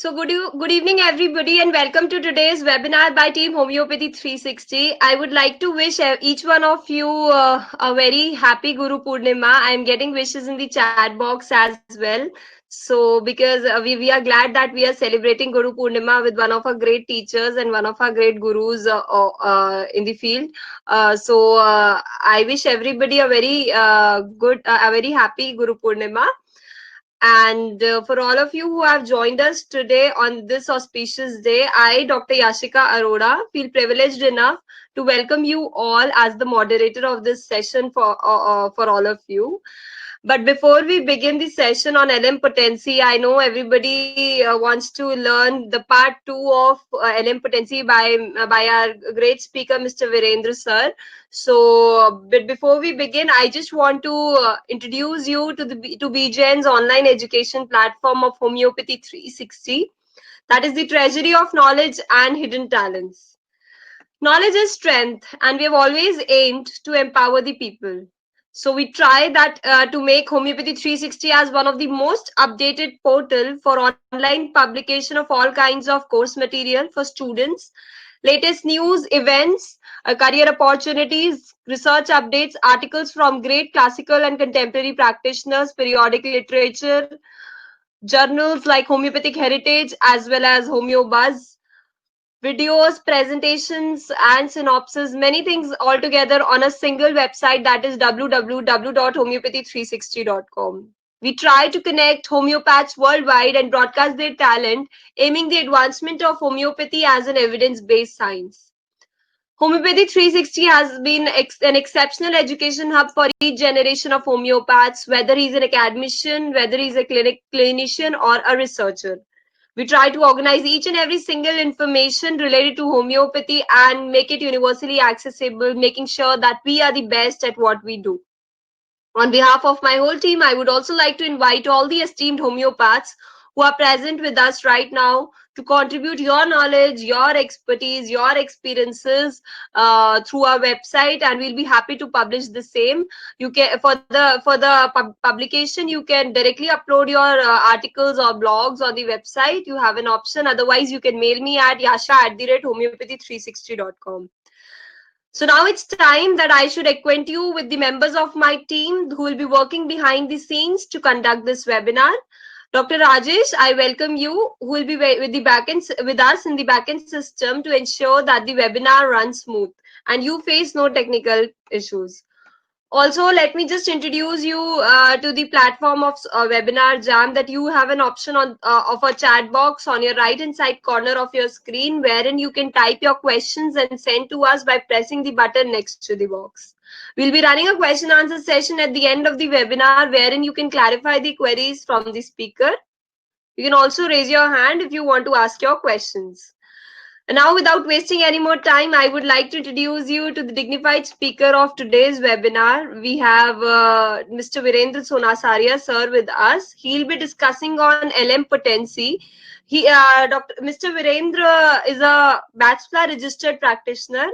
Good evening, everybody, and welcome to today's webinar by Team Homeopathy 360. I would like to wish each one of you a very happy Guru Purnima. I'm getting wishes in the chat box as well. So, because we are glad that we are celebrating Guru Purnima with one of our great teachers and one of our great gurus in the field. I wish everybody a very a very happy Guru Purnima. And for all of you who have joined us today on this auspicious day, I, Dr. Yashika Arora, feel privileged enough to welcome you all as the moderator of this session for all of you. But before we begin the session on LM potency, I know everybody wants to learn the part two of LM potency by our great speaker, Mr. Virendra sir. But before we begin, I just want to introduce you to to BJN's online education platform of Homeopathy 360. That is the treasury of knowledge and hidden talents. Knowledge is strength, and we have always aimed to empower the people. So we try that to make Homeopathy 360 as one of the most updated portal for online publication of all kinds of course material for students, latest news, events, career opportunities, research updates, articles from great classical and contemporary practitioners, periodic literature, journals like Homeopathic Heritage as well as HomeoBuzz, videos, presentations, and synopsis, many things all together on a single website, that is www.homeopathy360.com. We try to connect homeopaths worldwide and broadcast their talent, aiming the advancement of homeopathy as an evidence based science. Homeopathy 360 has been an exceptional education hub for each generation of homeopaths, whether he's an academician, whether he's a clinician, or a researcher. We try to organize each and every single information related to homeopathy and make it universally accessible, making sure that we are the best at what we do. On behalf of my whole team, I would also like to invite all the esteemed homeopaths who are present with us right now to contribute your knowledge, your expertise, your experiences through our website, and we'll be happy to publish the same. You can for the publication, you can directly upload your articles or blogs on the website. You have an option. Otherwise, you can mail me at yasha@homeopathy360.com. So now it's time that I should acquaint you with the members of my team who will be working behind the scenes to conduct this webinar. Dr. Rajesh, I welcome you, who will be with us in the backend system to ensure that the webinar runs smooth and you face no technical issues. Also, let me just introduce you to the platform of Webinar Jam, that you have an option of a chat box on your right hand side corner of your screen, wherein you can type your questions and send to us by pressing the button next to the box. We'll be running a question answer session at the end of the webinar, wherein you can clarify the queries from the speaker. You can also raise your hand if you want to ask your questions. And now, without wasting any more time, I would like to introduce you to the dignified speaker of today's webinar. We have Mr. Virendra Sonasaria, sir, with us. He'll be discussing on LM potency. Mr. Virendra is a bachelor registered practitioner.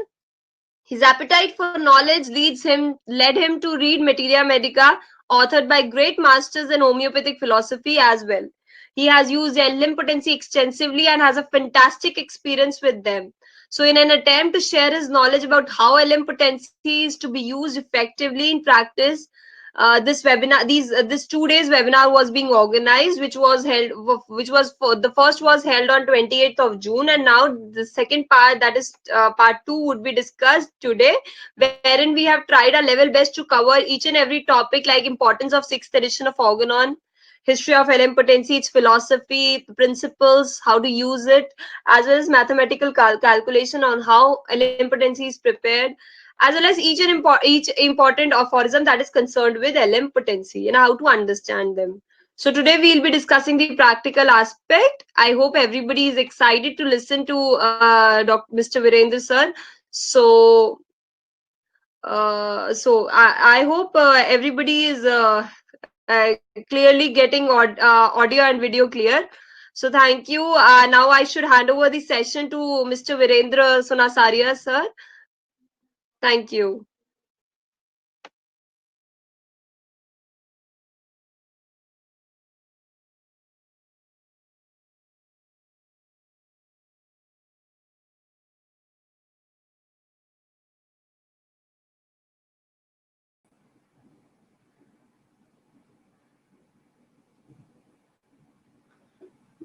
His appetite for knowledge led him to read Materia Medica, authored by great masters in homeopathic philosophy as well. He has used LM potency extensively and has a fantastic experience with them. So, in an attempt to share his knowledge about how LM potency is to be used effectively in practice, this 2 days webinar was being organized, which was for the first was held on 28th of June, and now the second part, that is part two, would be discussed today, wherein we have tried our level best to cover each and every topic like importance of sixth edition of Organon, history of LM potency, its philosophy, principles, how to use it, as well as mathematical calculation on how LM potency is prepared, as well as each important aphorism that is concerned with LM potency and how to understand them. So today we'll be discussing the practical aspect. I hope everybody is excited to listen to Mr. Virendra sir. So I hope everybody is clearly getting audio and video clear. So thank you. Now I should hand over the session to Mr. Virendra Sonasaria sir. Thank you.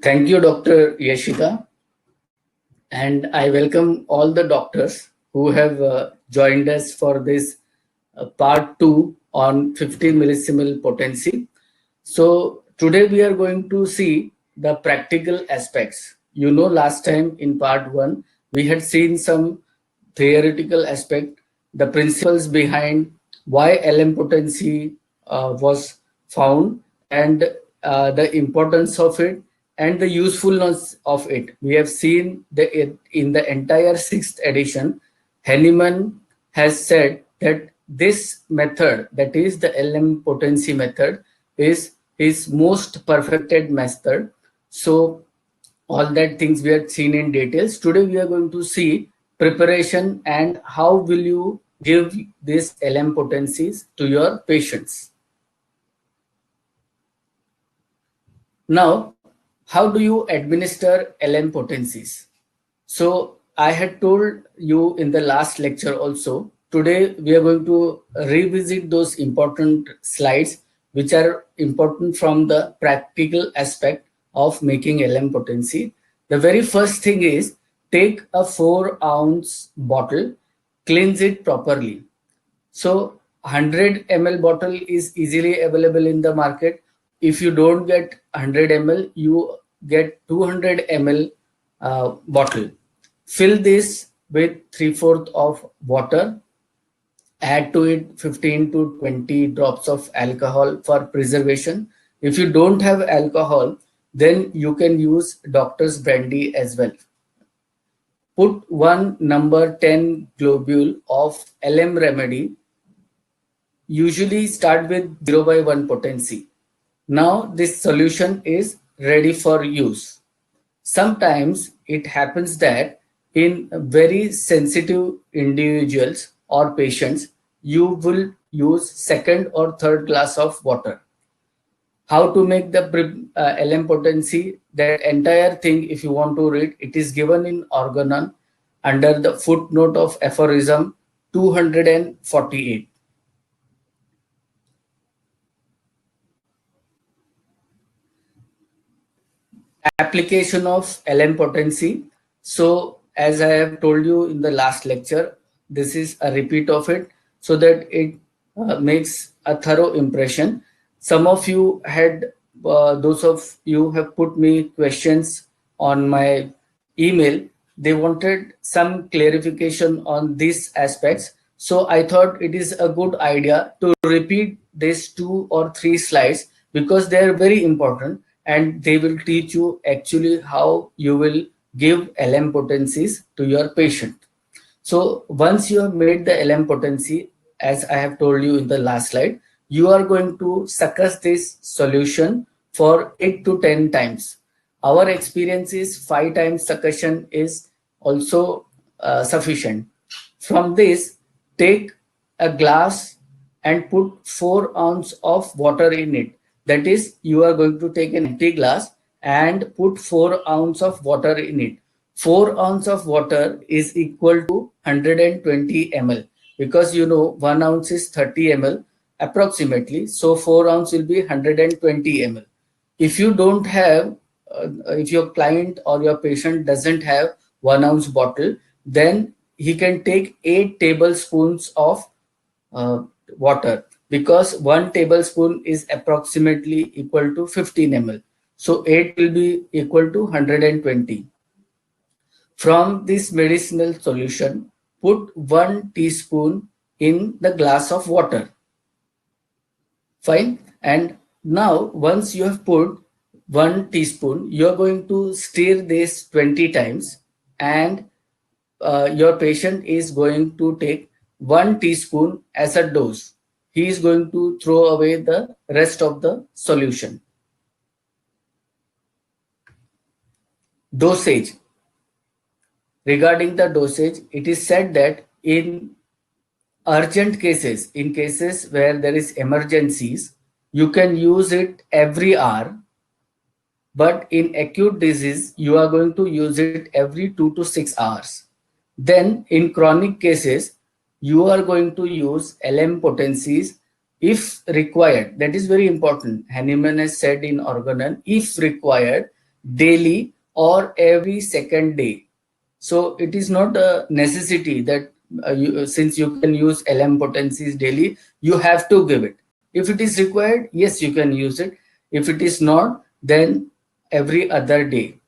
Thank you, Dr. Yashika. And I welcome all the doctors who have joined us for this part 2 on 15 millisiemel potency. So today we are going to see the practical aspects. You know, last time in part 1, we had seen some theoretical aspect, the principles behind why LM potency was found, and the importance of it and the usefulness of it. We have seen in the entire sixth edition, Henneman has said that this method, that is the LM potency method, is his most perfected method. So all that things we have seen in details. Today we are going to see preparation and how will you give these LM potencies to your patients. Now, how do you administer LM potencies? So I had told you in the last lecture also. Today we are going to revisit those important slides which are important from the practical aspect of making LM potency. The very first thing is take a 4-ounce bottle, cleanse it properly. So 100 ml bottle is easily available in the market. If you don't get 100 ml, you get 200 ml bottle. Fill this with 3/4 of water. Add to it 15 to 20 drops of alcohol for preservation. If you don't have alcohol, then you can use doctor's brandy as well. Put one number 10 globule of LM remedy. Usually start with 0/1 potency. Now this solution is ready for use. Sometimes it happens that in very sensitive individuals or patients, you will use second or third glass of water. How to make the LM potency, that entire thing, if you want to read, it is given in Organon under the footnote of aphorism 248. Application of LM potency. So as I have told you in the last lecture, this is a repeat of it so that it makes a thorough impression. Some of you had, those of you have put me questions on my email. They wanted some clarification on these aspects. So I thought it is a good idea to repeat these 2 or 3 slides because they are very important and they will teach you actually how you will give LM potencies to your patient. So once you have made the LM potency, as I have told you in the last slide, you are going to succus this solution for 8 to 10 times. Our experience is 5 times succussion is also sufficient. From this, take a glass and put 4 ounces of water in it. That is, you are going to take an empty glass and put 4 ounces of water in it. 4 ounces of water is equal to 120 ml because you know 1 ounce is 30 ml approximately. So 4 ounce will be 120 ml. If you don't have, if your client or your patient doesn't have 1 ounce bottle, then he can take 8 tablespoons of uh, water because 1 tablespoon is approximately equal to 15 ml. So 8 will be equal to 120. From this medicinal solution, put 1 teaspoon in the glass of water. Fine. And now once you have put 1 teaspoon, you are going to stir this 20 times and your patient is going to take 1 teaspoon as a dose. He is going to throw away the rest of the solution. Dosage. Regarding the dosage, it is said that in urgent cases, in cases where there is emergencies, you can use it every hour. But in acute disease, you are going to use it every 2 to 6 hours. Then in chronic cases, you are going to use LM potencies if required. That is very important. Henneman has said in Organon, if required, daily or every second day. So it is not a necessity that since you can use LM potencies daily, you have to give it. If it is required, yes, you can use it. If it is not, then every other day.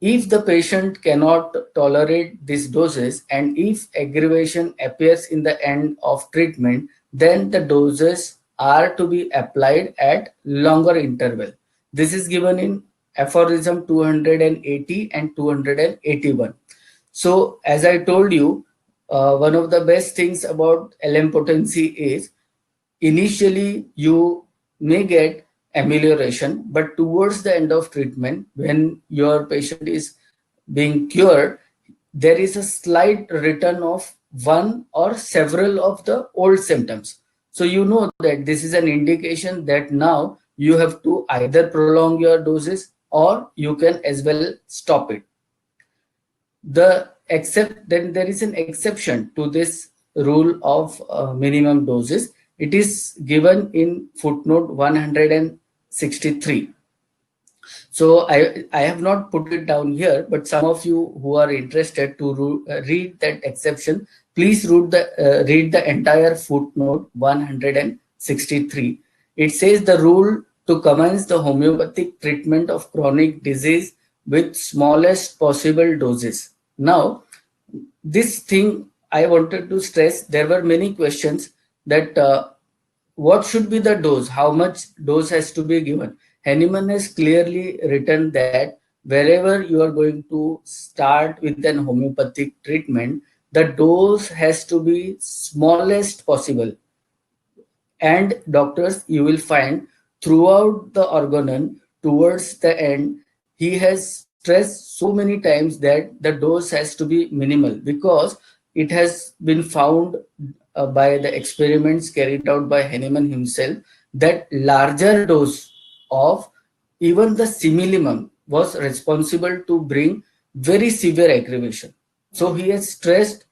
If the patient cannot tolerate these doses and if aggravation appears in the end of treatment, then the doses are to be applied at longer interval. This is given in aphorism 280 and 281. So as I told you, one of the best things about LM potency is initially you may get amelioration, but towards the end of treatment, when your patient is being cured, there is a slight return of one or several of the old symptoms. So you know that this is an indication that now you have to either prolong your doses or you can as well stop it. Then there is an exception to this rule of minimum doses. It is given in footnote 163. So I have not put it down here, but some of you who are interested to read that exception, please read the entire footnote 163. It says the rule to commence the homeopathic treatment of chronic disease with smallest possible doses. Now, this thing I wanted to stress, there were many questions that what should be the dose, how much dose has to be given. Henneman has clearly written that wherever you are going to start with an homeopathic treatment, the dose has to be smallest possible. And doctors, you will find throughout the organon, towards the end, he has stressed so many times that the dose has to be minimal, because it has been found by the experiments carried out by Henneman himself that larger dose of even the similimum was responsible to bring very severe aggravation. So he has stressed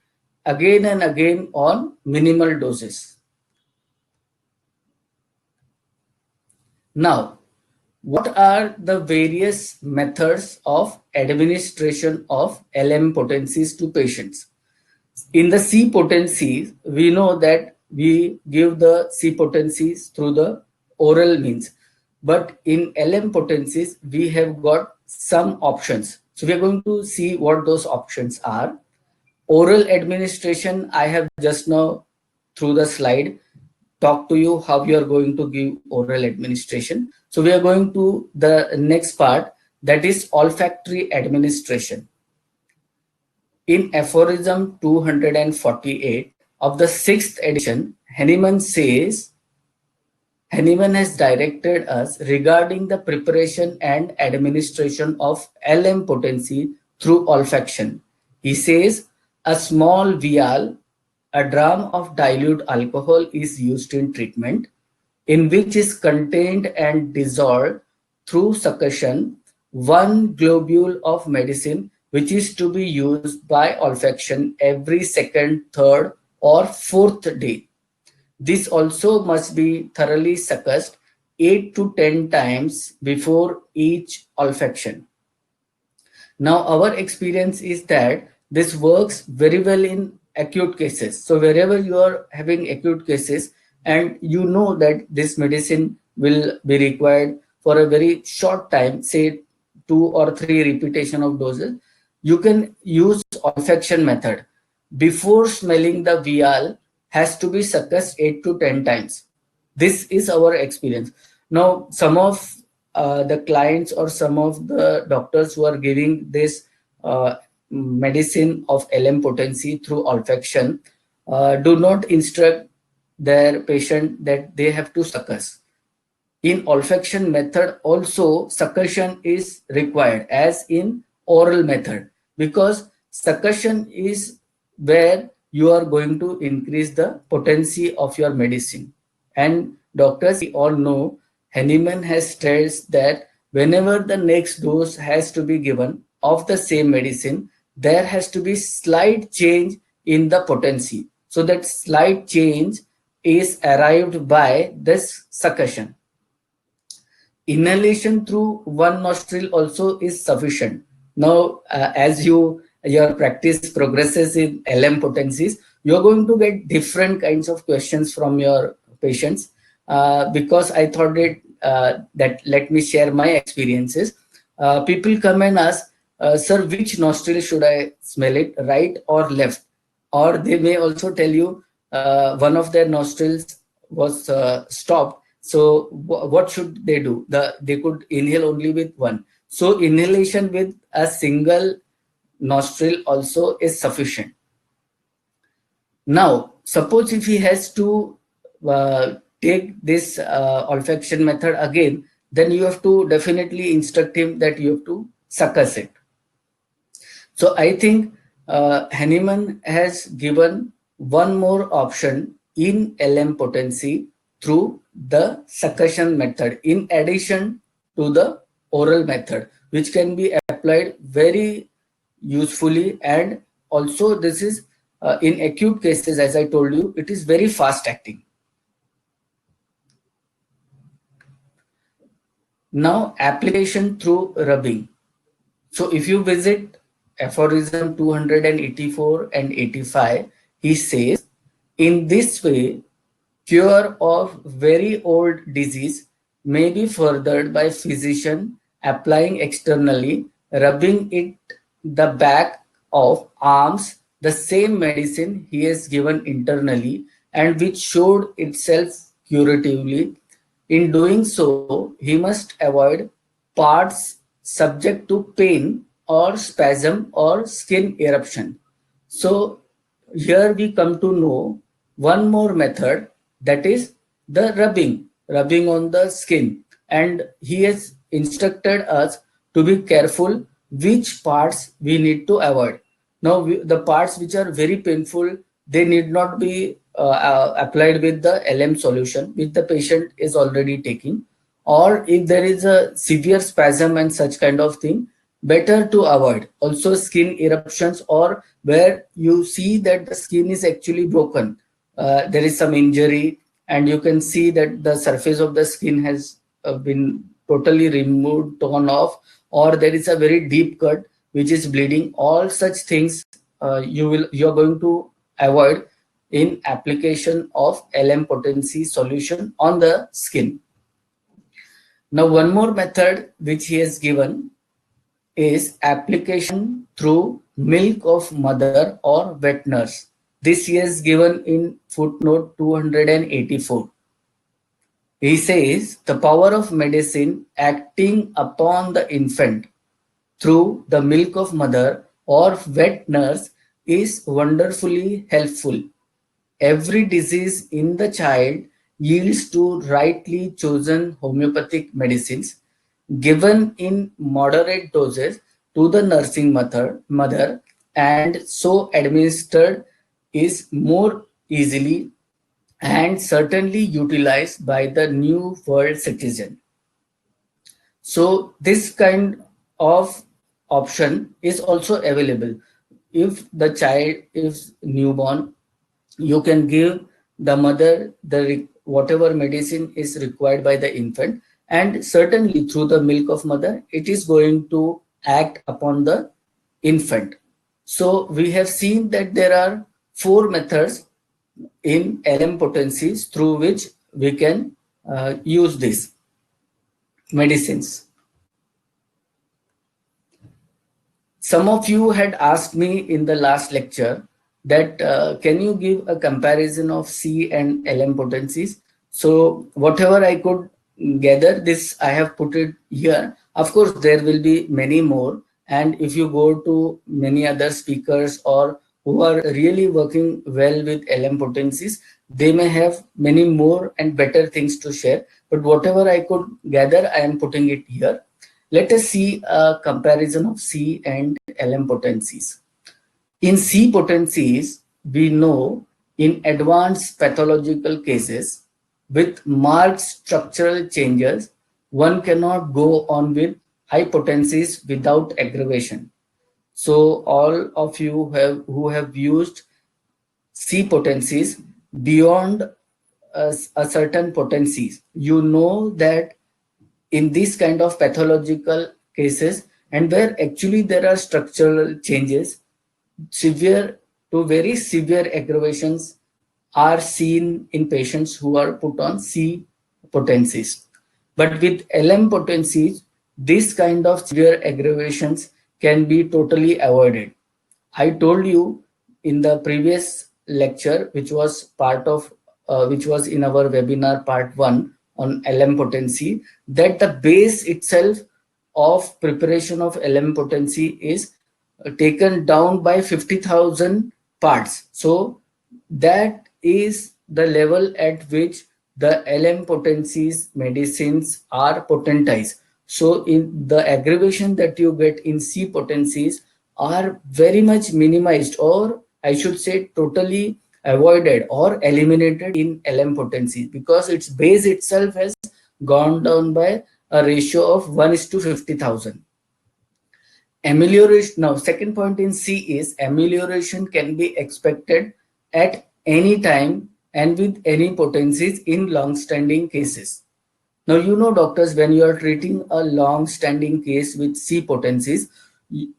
again and again on minimal doses. Now, what are the various methods of administration of LM potencies to patients? In the C potencies, we know that we give the C potencies through the oral means. But in LM potencies, we have got some options. So we are going to see what those options are. Oral administration, I have just now through the slide talk to you how you are going to give oral administration. So we are going to the next part, that is olfactory administration. In aphorism 248 of the 6th edition, Henneman says, Henneman has directed us regarding the preparation and administration of LM potency through olfaction. He says, a small vial, a dram of dilute alcohol is used in treatment, in which is contained and dissolved through succussion one globule of medicine, which is to be used by olfaction every second, third, or fourth day. This also must be thoroughly succussed 8 to 10 times before each olfaction. Now, our experience is that this works very well in acute cases. So wherever you are having acute cases and you know that this medicine will be required for a very short time, say 2 or 3 repetition of doses, you can use olfaction method. Before smelling the vial has to be succussed 8 to 10 times. This is our experience. Now, some of the clients or some of the doctors who are giving this medicine of LM potency through olfaction do not instruct their patient that they have to succuss. In olfaction method also succussion is required as in oral method, because succussion is where you are going to increase the potency of your medicine. And doctors, we all know, Henneman has stressed that whenever the next dose has to be given of the same medicine, there has to be slight change in the potency. So that slight change is arrived by this succussion. inhalation through one nostril also is sufficient. Now, as your practice progresses in LM potencies, you're going to get different kinds of questions from your patients. Because I thought that let me share my experiences. People come and ask, sir, which nostril should I smell it, right or left? Or they may also tell you one of their nostrils was stopped. So what should they do? They could inhale only with one. So inhalation with a single nostril also is sufficient. Now, suppose if he has to take this olfaction method again, then you have to definitely instruct him that you have to suckus it. So I think Hahnemann has given one more option in LM potency through the succussion method, in addition to the oral method, which can be applied very usefully. And also this is in acute cases, as I told you, it is very fast acting. Now, application through rubbing. So if you visit aphorism 284 and 85, he says, in this way, cure of very old disease may be furthered by physician applying externally, rubbing it the back of arms, the same medicine he has given internally, and which showed itself curatively. In doing so, he must avoid parts subject to pain or spasm or skin eruption. So here we come to know one more method, that is the rubbing on the skin. And he has instructed us to be careful which parts we need to avoid. Now, the parts which are very painful, they need not be applied with the LM solution, which the patient is already taking. Or if there is a severe spasm and such kind of thing, better to avoid. Also skin eruptions, or where you see that the skin is actually broken. There is some injury and you can see that the surface of the skin has been totally removed, torn off, or there is a very deep cut which is bleeding. All such things you're going to avoid in application of LM potency solution on the skin. Now, one more method which he has given is application through milk of mother or wet nurse. This he has given in footnote 284. He says the power of medicine acting upon the infant through the milk of mother or wet nurse is wonderfully helpful. Every disease in the child yields to rightly chosen homeopathic medicines given in moderate doses to the nursing mother, and so administered is more easily and certainly utilized by the new world citizen. So this kind of option is also available. If the child is newborn, you can give the mother the whatever medicine is required by the infant, and certainly through the milk of mother it is going to act upon the infant. So we have seen that there are 4 methods in LM potencies through which we can use these medicines. Some of you had asked me in the last lecture that can you give a comparison of C and LM potencies? So whatever I could gather, this I have put it here. Of course, there will be many more. And if you go to many other speakers or who are really working well with LM potencies, they may have many more and better things to share. But whatever I could gather, I am putting it here. Let us see a comparison of C and LM potencies. In C potencies, we know in advanced pathological cases with marked structural changes, one cannot go on with high potencies without aggravation. So all of you who have used C potencies beyond a certain potencies, you know that in these kind of pathological cases, and where actually there are structural changes, severe to very severe aggravations are seen in patients who are put on C potencies. But with LM potencies, this kind of severe aggravations can be totally avoided. I told you in the previous lecture, which was which was in our webinar part 1 on LM potency, that the base itself of preparation of LM potency is taken down by 50,000 parts. So that is the level at which the LM potencies medicines are potentized. So in the aggravation that you get in C potencies are very much minimized, or I should say totally avoided or eliminated in LM potencies, because its base itself has gone down by a ratio of 1:50,000. Amelioration. Now, second point in C is amelioration can be expected at any time and with any potencies in long-standing cases. Now, you know, doctors, when you are treating a long-standing case with C potencies,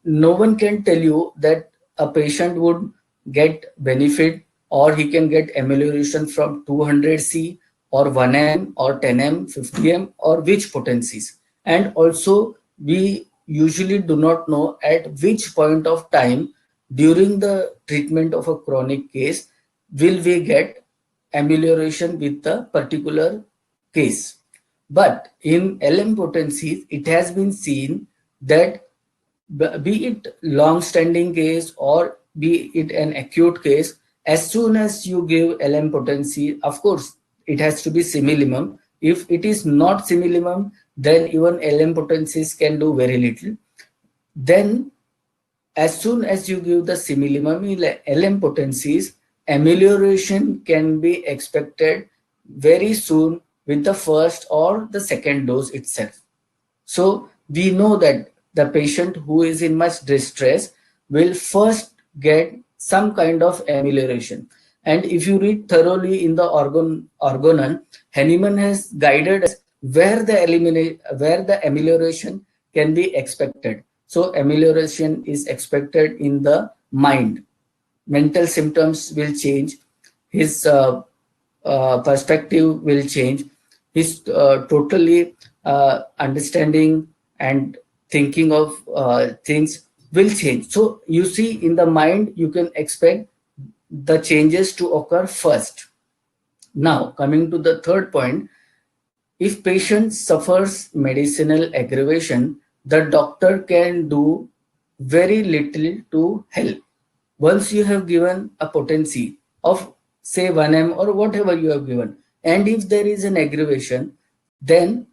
no one can tell you that a patient would get benefit or he can get amelioration from 200 C or 1M or 10M, 50M or which potencies. And also, we usually do not know at which point of time during the treatment of a chronic case will we get amelioration with the particular case. But in LM potencies, it has been seen that be it long-standing case or be it an acute case, as soon as you give LM potency, of course, it has to be similimum. If it is not similimum, then even LM potencies can do very little. Then, as soon as you give the similimum LM potencies, amelioration can be expected very soon with the first or the second dose itself. So we know that the patient who is in much distress will first get some kind of amelioration. And if you read thoroughly in the Organon, Henneman has guided us where the amelioration can be expected. So amelioration is expected in the mind. Mental symptoms will change. His perspective will change. His totally understanding and thinking of things will change. So you see, in the mind, you can expect the changes to occur first. Now, coming to the third point, if patient suffers medicinal aggravation, the doctor can do very little to help. Once you have given a potency of say 1M or whatever you have given, and if there is an aggravation, then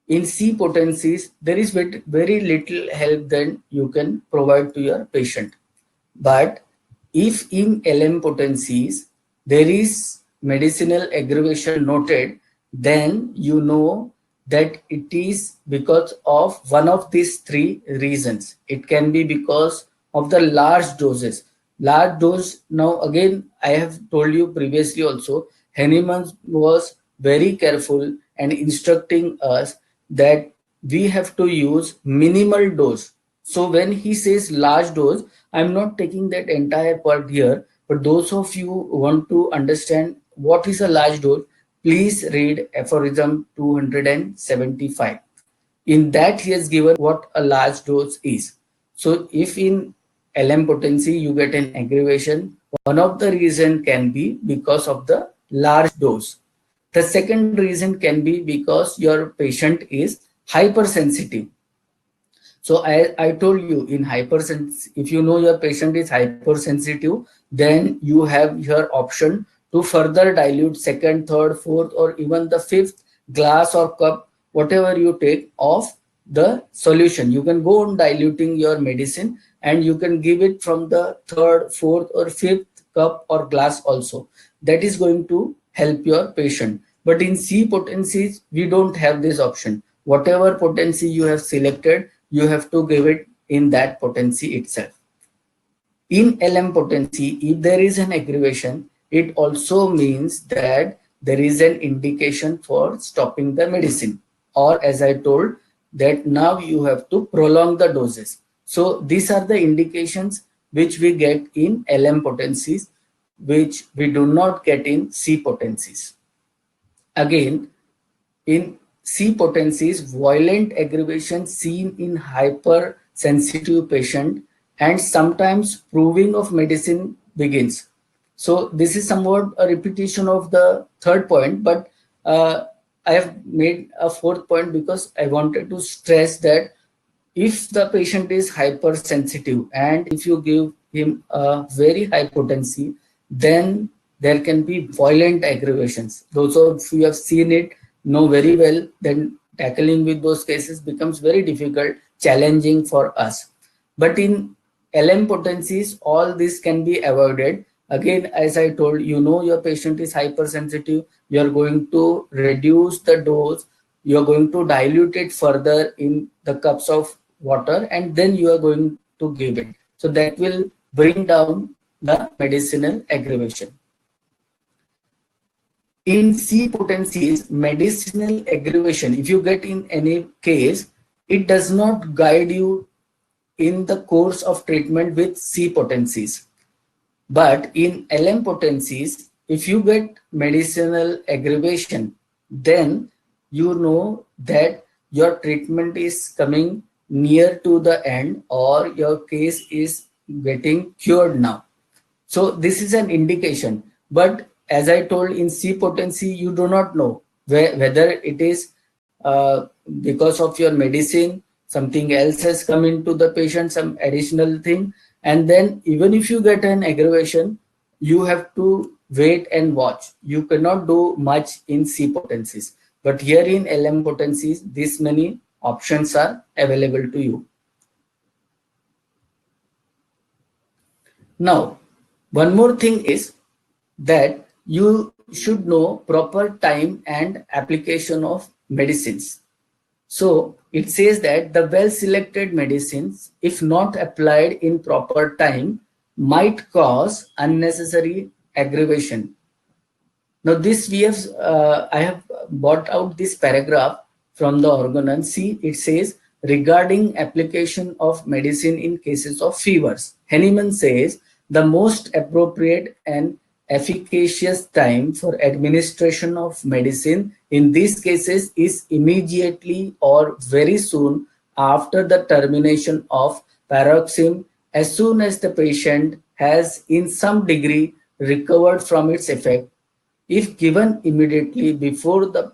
in C potencies, there is very little help then you can provide to your patient. But if in LM potencies, there is medicinal aggravation noted, then you know that it is because of one of these three reasons. It can be because of the large doses. Large dose, now again, I have told you previously also, Henneman was very careful and instructing us that we have to use minimal dose. So when he says large dose, I'm not taking that entire part here, but those of you who want to understand what is a large dose, please read aphorism 275. In that he has given what a large dose is. So if in LM potency you get an aggravation, one of the reason can be because of the large dose. The second reason can be because your patient is hypersensitive. So I told you in if you know your patient is hypersensitive, then you have your option to further dilute second, third, fourth, or even the fifth glass or cup, whatever you take of the solution. You can go on diluting your medicine and you can give it from the third, fourth, or fifth cup or glass also. That is going to help your patient. But in C potencies, we don't have this option. Whatever potency you have selected, you have to give it in that potency itself. In LM potency, if there is an aggravation, it also means that there is an indication for stopping the medicine. or as I told that now you have to prolong the doses. So these are the indications which we get in LM potencies, which we do not get in C potencies. Again, in C potencies, violent aggravation seen in hypersensitive patient and sometimes proving of medicine begins. So this is somewhat a repetition of the third point, but I have made a fourth point because I wanted to stress that if the patient is hypersensitive and if you give him a very high potency, then there can be violent aggravations. Those of you have seen it know very well, then tackling with those cases becomes very difficult, challenging for us. But in LM potencies, all this can be avoided. Again, as I told, you know your patient is hypersensitive, you are going to reduce the dose, you are going to dilute it further in the cups of water, and then you are going to give it. So that will bring down the medicinal aggravation. In C potencies, medicinal aggravation, if you get in any case, it does not guide you in the course of treatment with C potencies. But in LM potencies, if you get medicinal aggravation, then you know that your treatment is coming near to the end or your case is getting cured now. So this is an indication. But as I told, in C potency, you do not know whether it is because of your medicine, something else has come into the patient, some additional thing. And then even if you get an aggravation, you have to wait and watch. You cannot do much in C potencies. But here in LM potencies, this many options are available to you. Now, one more thing is that you should know proper time and application of medicines. So it says that the well-selected medicines, if not applied in proper time, might cause unnecessary aggravation. Now this we have, I have brought out this paragraph from the ordinance. See, it says regarding application of medicine in cases of fevers. Henneman says the most appropriate and efficacious time for administration of medicine in these cases is immediately or very soon after the termination of paroxysm, as soon as the patient has in some degree recovered from its effect. If given immediately before the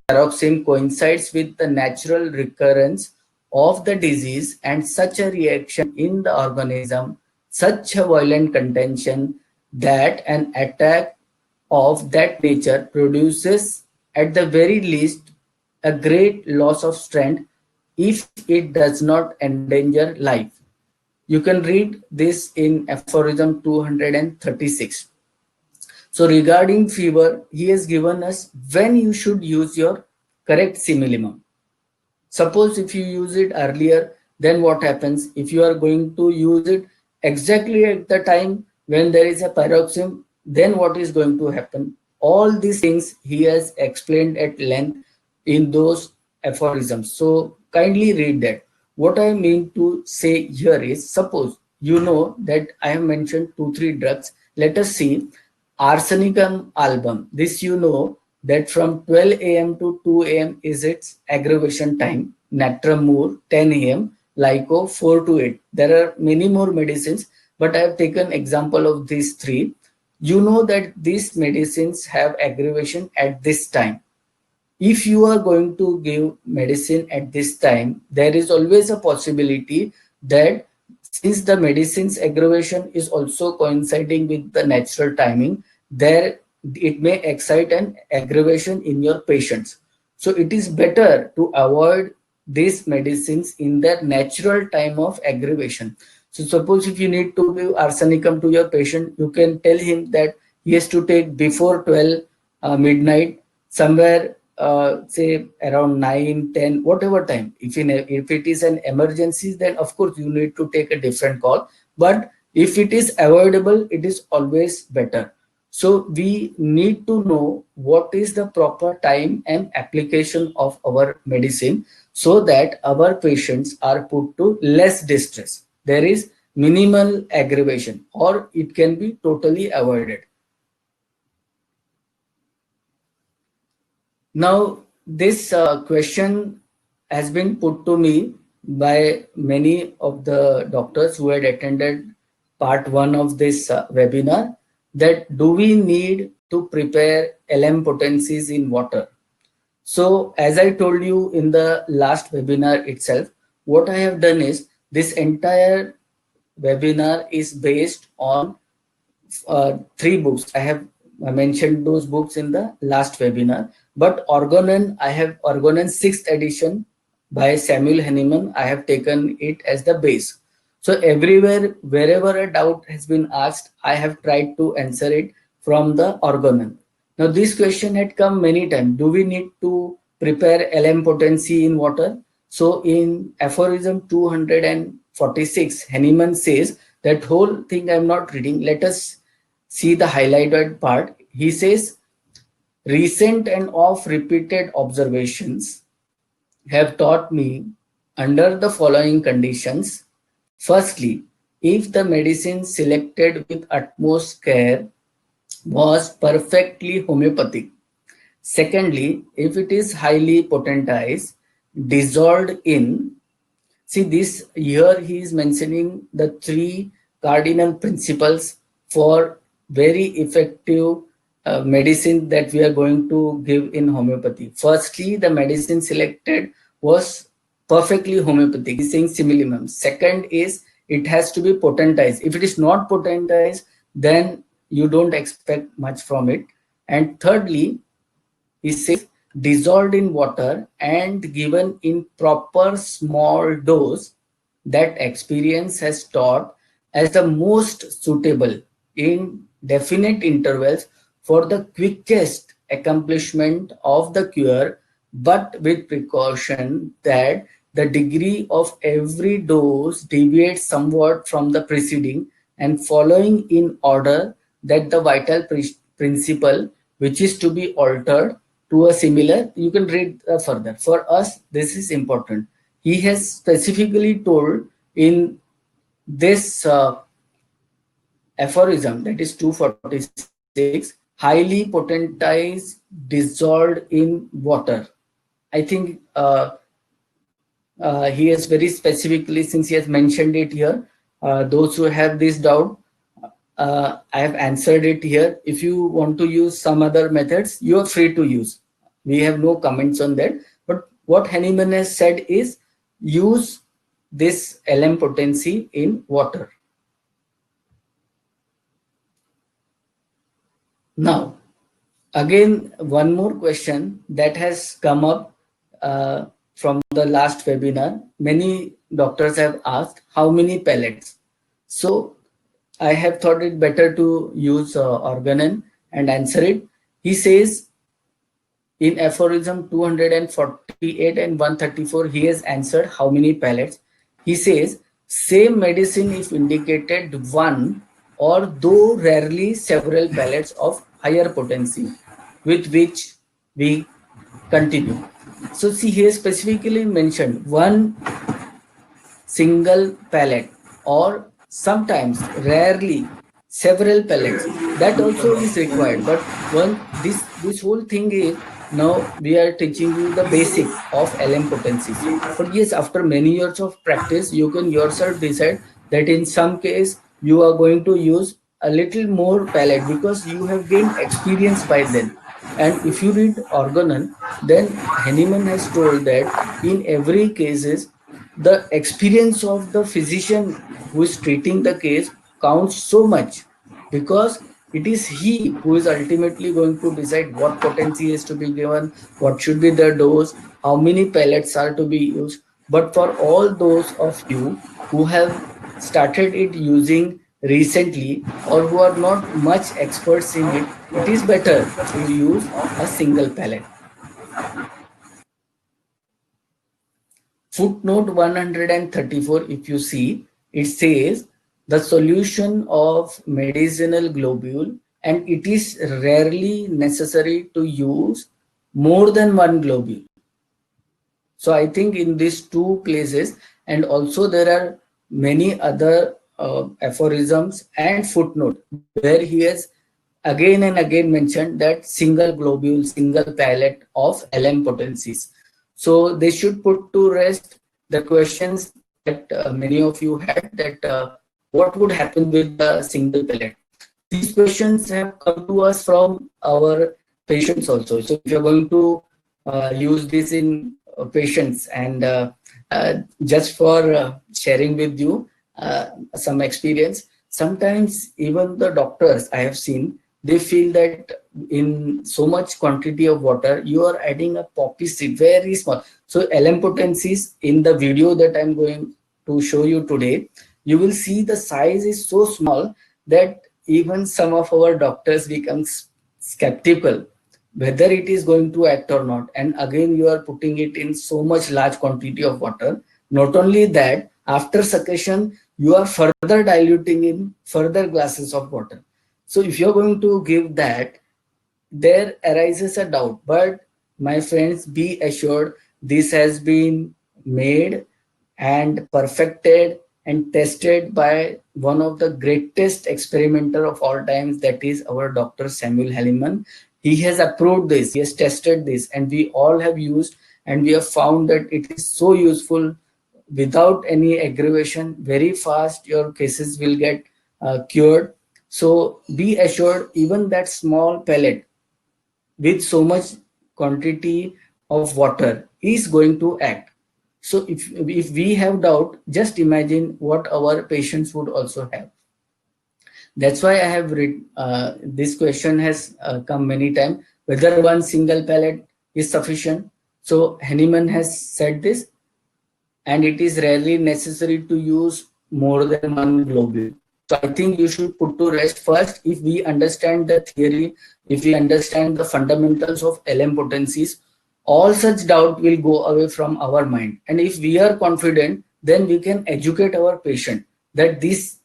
paroxysm coincides with the natural recurrence of the disease and such a reaction in the organism, such a violent contention that an attack of that nature produces at the very least a great loss of strength if it does not endanger life. You can read this in aphorism 236. So regarding fever, he has given us when you should use your correct similimum. Suppose if you use it earlier, then what happens? If you are going to use it exactly at the time when there is a paroxysm, then what is going to happen? All these things he has explained at length in those aphorisms. So kindly read that. What I mean to say here is, suppose you know that I have mentioned 2-3 drugs. Let us see. Arsenicum album. This you know that from 12 a.m. to 2 a.m. is its aggravation time. Natrum mur 10 a.m. Lyco 4 to 8. There are many more medicines, but I have taken example of these 3. You know that these medicines have aggravation at this time. If you are going to give medicine at this time, there is always a possibility that since the medicine's aggravation is also coinciding with the natural timing, there it may excite an aggravation in your patients. So it is better to avoid these medicines in their natural time of aggravation. So suppose if you need to give arsenicum to your patient, you can tell him that he has to take before 12 midnight, somewhere say around 9, 10, whatever time. If it is an emergency, then of course you need to take a different call. But if it is avoidable, it is always better. So we need to know what is the proper time and application of our medicine so that our patients are put to less distress. There is minimal aggravation or it can be totally avoided. Now, this question has been put to me by many of the doctors who had attended part one of this webinar, that do we need to prepare LM potencies in water? So as I told you in the last webinar itself, what I have done is this entire webinar is based on three books. I have mentioned those books in the last webinar, but Organon, I have Organon 6th edition by Samuel Hahnemann. I have taken it as the base. So everywhere, wherever a doubt has been asked, I have tried to answer it from the Organon. Now this question had come many times. Do we need to prepare LM potency in water? So in aphorism 246, Hahnemann says, that whole thing I'm not reading. Let us see the highlighted part. He says, recent and oft repeated observations have taught me under the following conditions. Firstly, if the medicine selected with utmost care was perfectly homeopathic. Secondly, if it is highly potentized, dissolved in, see this here he is mentioning the three cardinal principles for very effective medicine that we are going to give in homeopathy. Firstly, the medicine selected was perfectly homeopathic, he's saying similimum. Second is it has to be potentized. If it is not potentized, then you don't expect much from it. And thirdly, he says dissolved in water and given in proper small dose, that experience has taught as the most suitable in definite intervals for the quickest accomplishment of the cure, but with precaution that the degree of every dose deviates somewhat from the preceding and following in order that the vital principle which is to be altered to a similar, you can read further. For us, this is important. He has specifically told in this aphorism, that is 246, highly potentized, dissolved in water. I think he has very specifically, since he has mentioned it here, those who have this doubt, I have answered it here. If you want to use some other methods, you are free to use. We have no comments on that. But what Hahnemann has said is use this LM potency in water. Now, again, one more question that has come up from the last webinar. Many doctors have asked how many pellets. So I have thought it better to use Organon and answer it. He says in aphorism 248 and 134, he has answered how many pellets. He says same medicine if indicated one or though rarely several pellets of higher potency with which we continue. So see here specifically mentioned one single pellet or sometimes rarely several pellets, that also is required. But one this whole thing is, now we are teaching you the basic of LM potencies. But yes, after many years of practice, you can yourself decide that in some case you are going to use a little more pellet because you have gained experience by then. And if you read Organon, then Hahnemann has told that in every cases the experience of the physician who is treating the case counts so much, because it is he who is ultimately going to decide what potency is to be given, what should be the dose, how many pellets are to be used. But for all those of you who have started it using recently or who are not much experts in it, it is better to use a single pellet. Footnote 134, if you see, it says the solution of medicinal globule and it is rarely necessary to use more than one globule. So I think in these two places, and also there are many other aphorisms and footnote where he has again and again mentioned that single globule, single pellet of LM potencies. So they should put to rest the questions that many of you had, that what would happen with the single pellet. So these questions have come to us from our patients also. So if you're going to use this in patients, and just for sharing with you some experience, sometimes even the doctors I have seen, they feel that in so much quantity of water you are adding a poppy seed, very small. So LM potencies, in the video that I'm going to show you today, you will see the size is so small that even some of our doctors become skeptical whether it is going to act or not. And again, you are putting it in so much large quantity of water. Not only that, after succussion, you are further diluting in further glasses of water. So if you're going to give that, there arises a doubt. But my friends, be assured, this has been made and perfected and tested by one of the greatest experimenter of all times, that is our Dr. Samuel Hahnemann. He has approved this, he has tested this, and we all have used, and we have found that it is so useful without any aggravation. Very fast your cases will get cured. So be assured, even that small pellet with so much quantity of water is going to act. So if we have doubt, just imagine what our patients would also have. That's why I have read, this question has come many times, whether one single pellet is sufficient. So Hahnemann has said this, and it is rarely necessary to use more than one globule. So I think you should put to rest first, if we understand the theory, if we understand the fundamentals of LM potencies, all such doubt will go away from our mind. And if we are confident, then we can educate our patient that this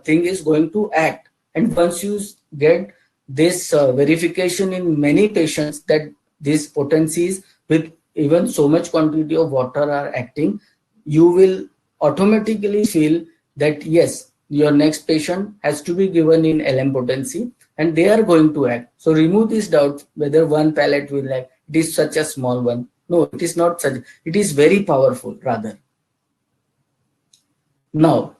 thing is going to act. And once you get this verification in many patients that these potencies with even so much quantity of water are acting, you will automatically feel that yes, your next patient has to be given in LM potency and they are going to act. So remove this doubt whether one pellet will act. It is such a small one. No, it is not such. It is very powerful rather. Now,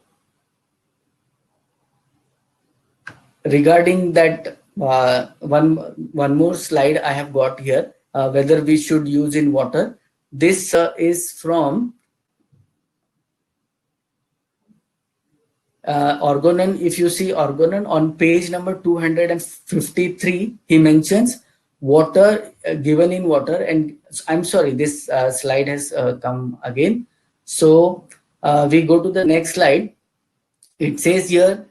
regarding that, one more slide I have got here, whether we should use in water. This is from Orgonon. If you see Orgonon on page number 253, he mentions water given in water. And I'm sorry, this slide has come again. So we go to the next slide. It says here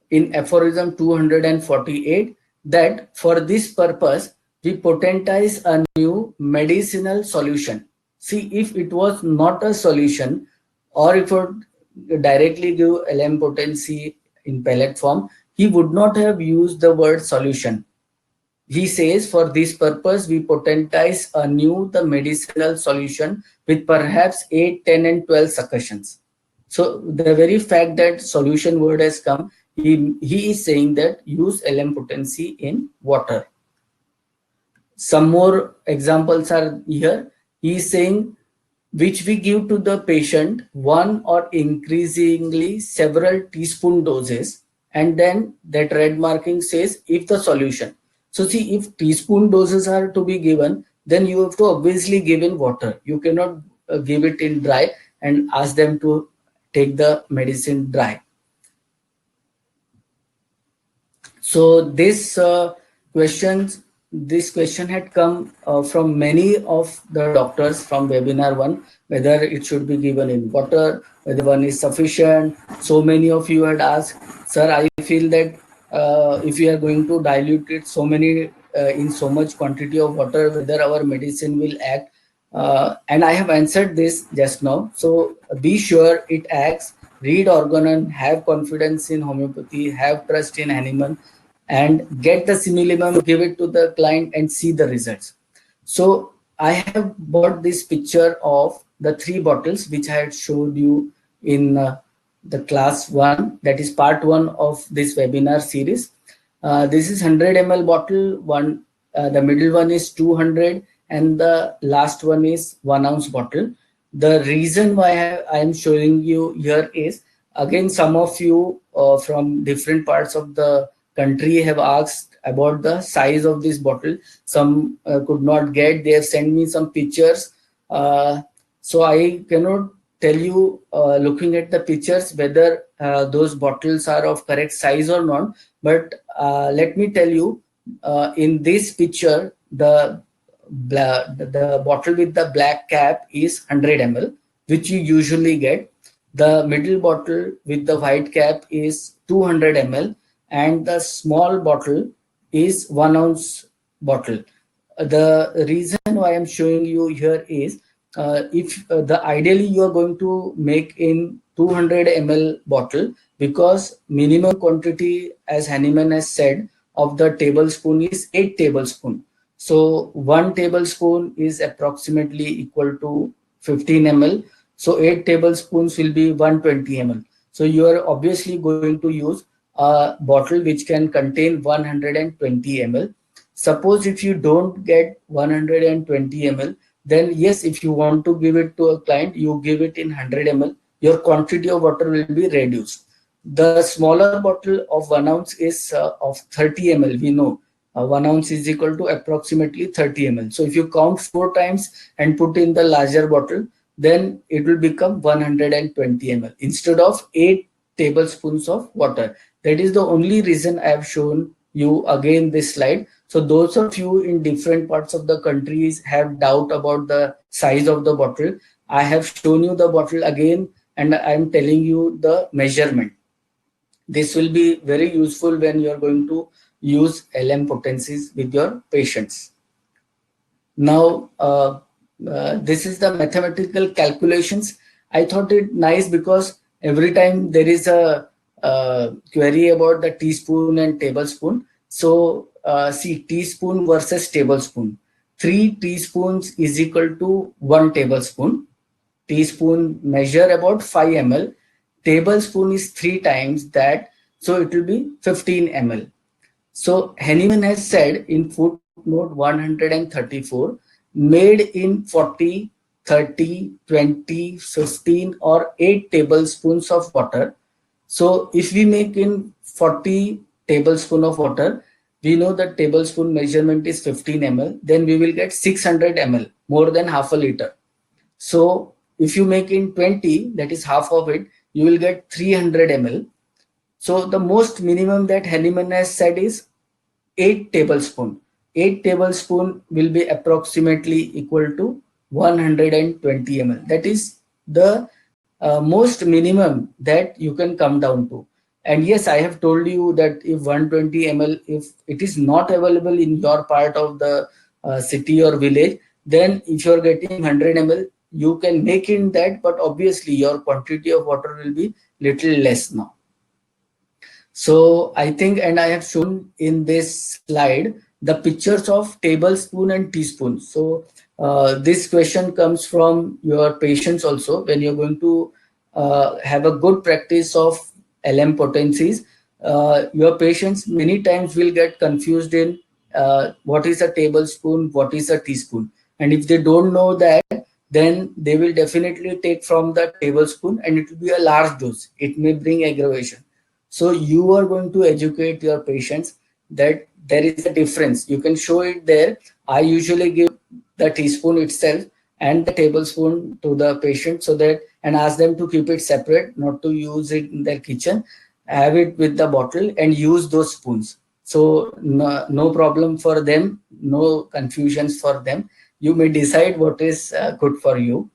in aphorism 248 that for this purpose we potentize a new medicinal solution. See, if it was not a solution, or if it directly give LM potency in pellet form, he would not have used the word solution. He says, for this purpose, we potentize anew the medicinal solution with perhaps 8, 10, and 12 succussions. So the very fact that solution word has come, he is saying that use LM potency in water. Some more examples are here. He is saying, which we give to the patient one or increasingly several teaspoon doses, and then that red marking says if the solution. So see, if teaspoon doses are to be given, then you have to obviously give in water. You cannot give it in dry and ask them to take the medicine dry. So this question had come from many of the doctors from webinar 1, whether it should be given in water, whether one is sufficient. So many of you had asked, sir, I feel that if we are going to dilute it in so much quantity of water, whether our medicine will act. And I have answered this just now. So be sure it acts. Read Orgonon, have confidence in homeopathy, have trust in Hahnemann. and get the similimum, give it to the client and see the results. So I have bought this picture of the 3 bottles which I had showed you in the class 1, that is part 1 of this webinar series. This is 100 ml bottle, the middle one is 200 and the last one is 1 ounce bottle. The reason why I am showing you here is, again, some of you from different parts of the country have asked about the size of this bottle. Some could not get, they have sent me some pictures. So I cannot tell you looking at the pictures whether those bottles are of correct size or not. But let me tell you, in this picture, the bottle with the black cap is 100 ml, which you usually get. The middle bottle with the white cap is 200 ml, and the small bottle is 1 ounce bottle. The reason why I'm showing you here is, if the ideally you are going to make in 200 ml bottle, because minimum quantity, as Hanneman has said, of the tablespoon is 8 tablespoon. So 1 tablespoon is approximately equal to 15 ml. So 8 tablespoons will be 120 ml. So you are obviously going to use a bottle which can contain 120 ml. Suppose if you don't get 120 ml, then yes, if you want to give it to a client, you give it in 100 ml. Your quantity of water will be reduced. The smaller bottle of 1 ounce is of 30 ml. We know 1 ounce is equal to approximately 30 ml. So if you count 4 times and put in the larger bottle, then it will become 120 ml instead of 8 tablespoons of water. That is the only reason I have shown you again this slide. So those of you in different parts of the countries have doubt about the size of the bottle, I have shown you the bottle again and I am telling you the measurement. This will be very useful when you are going to use LM potencies with your patients. Now, this is the mathematical calculations. I thought it nice because every time there is a query about the teaspoon and tablespoon. So see, teaspoon versus tablespoon. 3 teaspoons is equal to 1 tablespoon. Teaspoon measure about 5 ml. Tablespoon is 3 times that, so it will be 15 ml. So Hanneman has said in footnote 134, made in 40, 30, 20, 15 or 8 tablespoons of water. So if we make in 40 tablespoon of water, we know that tablespoon measurement is 15 ml, then we will get 600 ml, more than half a liter. So if you make in 20, that is half of it, you will get 300 ml. So the most minimum that Hanneman has said is 8 tablespoon. 8 tablespoon will be approximately equal to 120 ml. That is the most minimum that you can come down to. And yes, I have told you that if 120 ml, if it is not available in your part of the city or village, then if you are getting 100 ml, you can make in that, but obviously your quantity of water will be little less now. So I think, and I have shown in this slide the pictures of tablespoon and teaspoon. So this question comes from your patients also. When you're going to have a good practice of LM potencies, your patients many times will get confused in what is a tablespoon, what is a teaspoon. And if they don't know that, then they will definitely take from the tablespoon and it will be a large dose. It may bring aggravation. So you are going to educate your patients that there is a difference. You can show it there. I usually give the teaspoon itself and the tablespoon to the patient so that, and ask them to keep it separate, not to use it in their kitchen, have it with the bottle and use those spoons. So no problem for them, no confusions for them. You may decide what is good for you.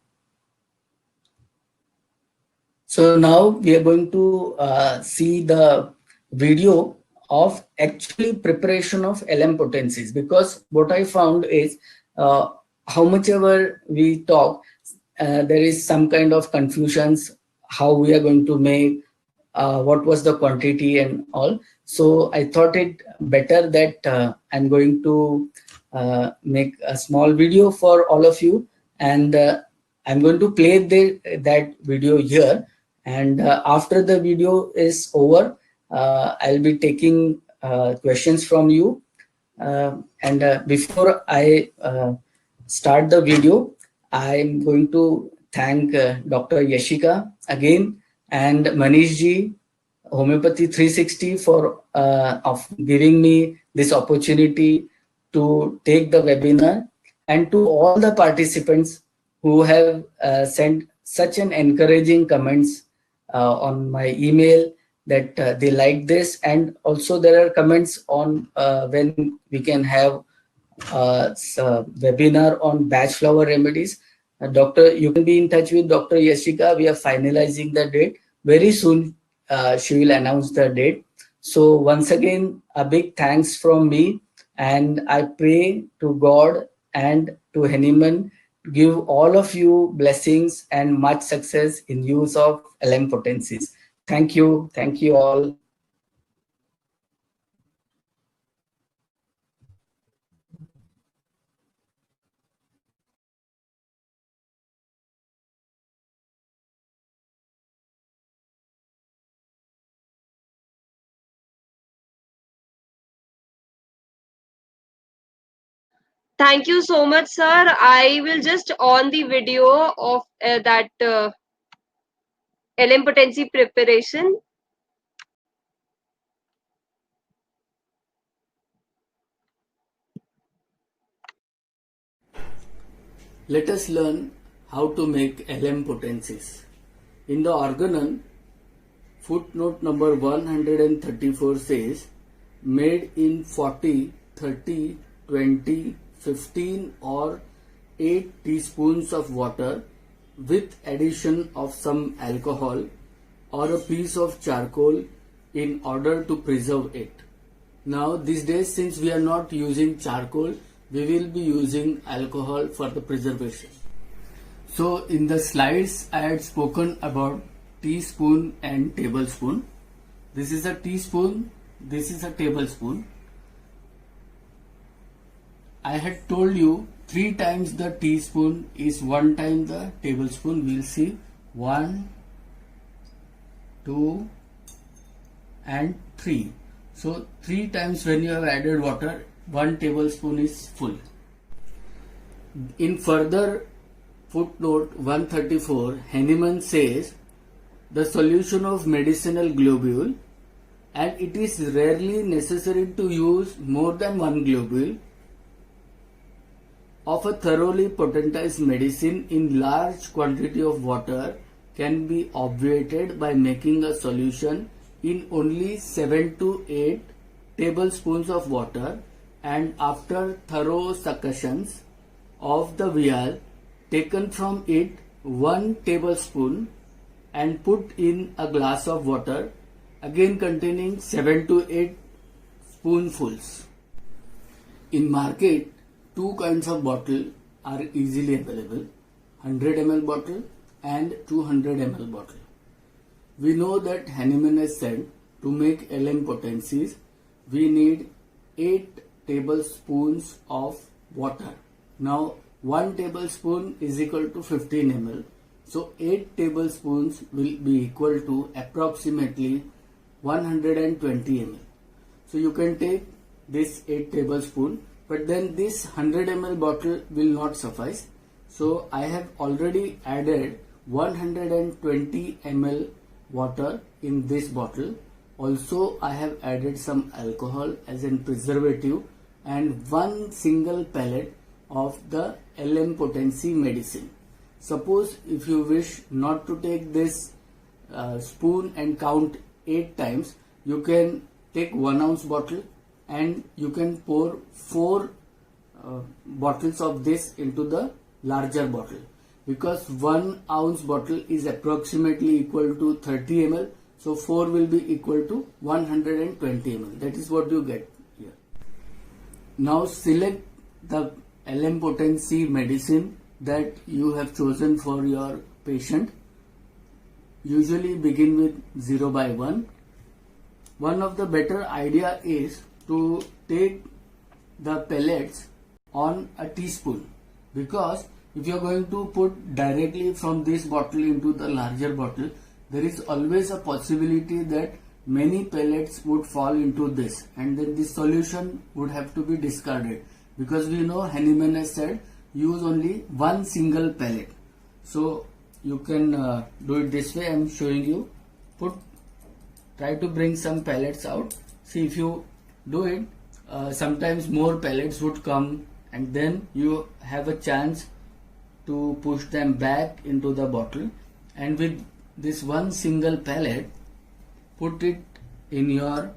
So now we are going to see the video of actually preparation of LM potencies, because what I found is how much ever we talk, there is some kind of confusions how we are going to make, what was the quantity and all. So I thought it better that I'm going to make a small video for all of you, and I'm going to play that video here. And after the video is over, I'll be taking questions from you. And before I start the video, I'm going to thank Dr. Yashika again and Manish ji, Homeopathy 360, for of giving me this opportunity to take the webinar, and to all the participants who have sent such an encouraging comments on my email that they like this, and also there are comments on when we can have webinar on batch flower remedies. Doctor, you can be in touch with Dr. Yashika. We are finalizing the date. Very soon she will announce the date. So once again, a big thanks from me, and I pray to God and to Hanuman give all of you blessings and much success in use of LM potencies. Thank you. Thank you all. Thank you so much, sir. I will just on the video of that LM potency preparation. Let us learn how to make LM potencies. In the organon, footnote number 134 says, made in 40, 30, 20, 15 or 8 teaspoons of water with addition of some alcohol or a piece of charcoal in order to preserve it. Now these days, since we are not using charcoal, we will be using alcohol for the preservation. So in the slides I had spoken about teaspoon and tablespoon. This is a teaspoon, this is a tablespoon. I had told you 3 times the teaspoon is 1 time the tablespoon. We'll see 1, 2 and 3. So 3 times when you have added water, 1 tablespoon is full. In further footnote 134, Hanuman says the solution of medicinal globule, and it is rarely necessary to use more than 1 globule of a thoroughly potentized medicine in large quantity of water can be obviated by making a solution in only 7 to 8 tablespoons of water, and after thorough succussions of the vial, taken from it 1 tablespoon and put in a glass of water, again containing 7 to 8 spoonfuls. In market, 2 kinds of bottle are easily available, 100 ml bottle and 200 ml bottle. We know that Hanuman has said to make LM potencies, we need 8 tablespoons of water. Now 1 tablespoon is equal to 15 ml. So 8 tablespoons will be equal to approximately 120 ml. So you can take this 8 tablespoon, but then this 100 ml bottle will not suffice. So I have already added 120 ml water in this bottle. Also I have added some alcohol as a preservative and 1 single pellet of the LM potency medicine. Suppose if you wish not to take this spoon and count 8 times, you can take 1 ounce bottle and you can pour 4 bottles of this into the larger bottle, because 1 ounce bottle is approximately equal to 30 ml. So 4 will be equal to 120 ml. That is what you get here. Now select the LM potency medicine that you have chosen for your patient. usually begin with 0 by 1. One of the better idea is to take the pellets on a teaspoon, because if you are going to put directly from this bottle into the larger bottle, there is always a possibility that many pellets would fall into this, and then this solution would have to be discarded, because we know Hahnemann has said use only one single pellet. So you can do it this way. I am showing you. Try to bring some pellets out. See, if you do it, sometimes more pellets would come, and then you have a chance to push them back into the bottle. And with this one single pellet, put it in your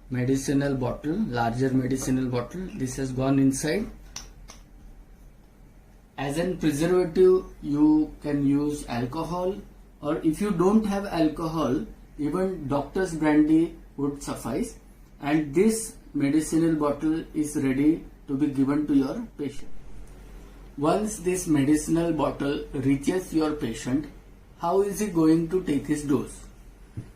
medicinal bottle, larger medicinal bottle. This has gone inside. As a preservative, you can use alcohol, or if you don't have alcohol, even doctor's brandy would suffice, and this medicinal bottle is ready to be given to your patient. Once this medicinal bottle reaches your patient, how is he going to take his dose?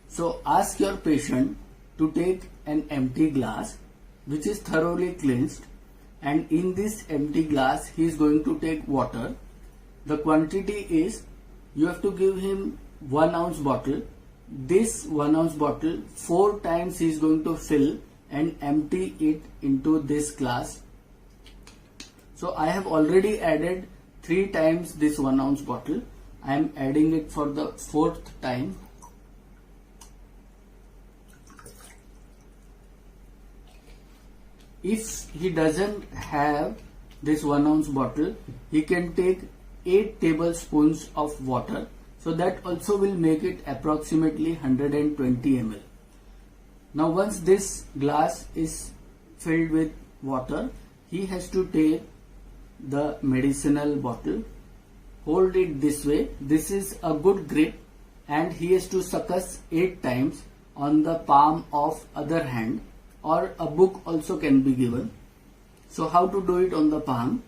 So ask your patient to take an empty glass which is thoroughly cleansed, and in this empty glass he is going to take water. The quantity is, you have to give him 1 ounce bottle. This 1 ounce bottle 4 times he is going to fill and empty it into this glass. So I have already added 3 times this 1 ounce bottle. I am adding it for the 4th time. If he doesn't have this 1 ounce bottle, he can take 8 tablespoons of water. So that also will make it approximately 120 ml. Now once this glass is filled with water, he has to take the medicinal bottle, hold it this way. This is a good grip, and he has to suckus 8 times on the palm of other hand, or a book also can be given. So how to do it on the palm?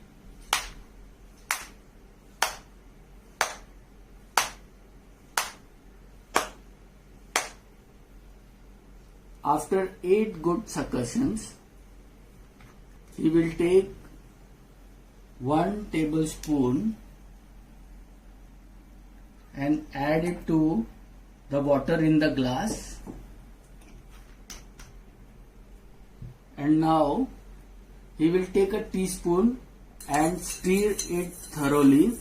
After 8 good succussions, he will take 1 tablespoon and add it to the water in the glass. And now he will take a teaspoon and stir it thoroughly.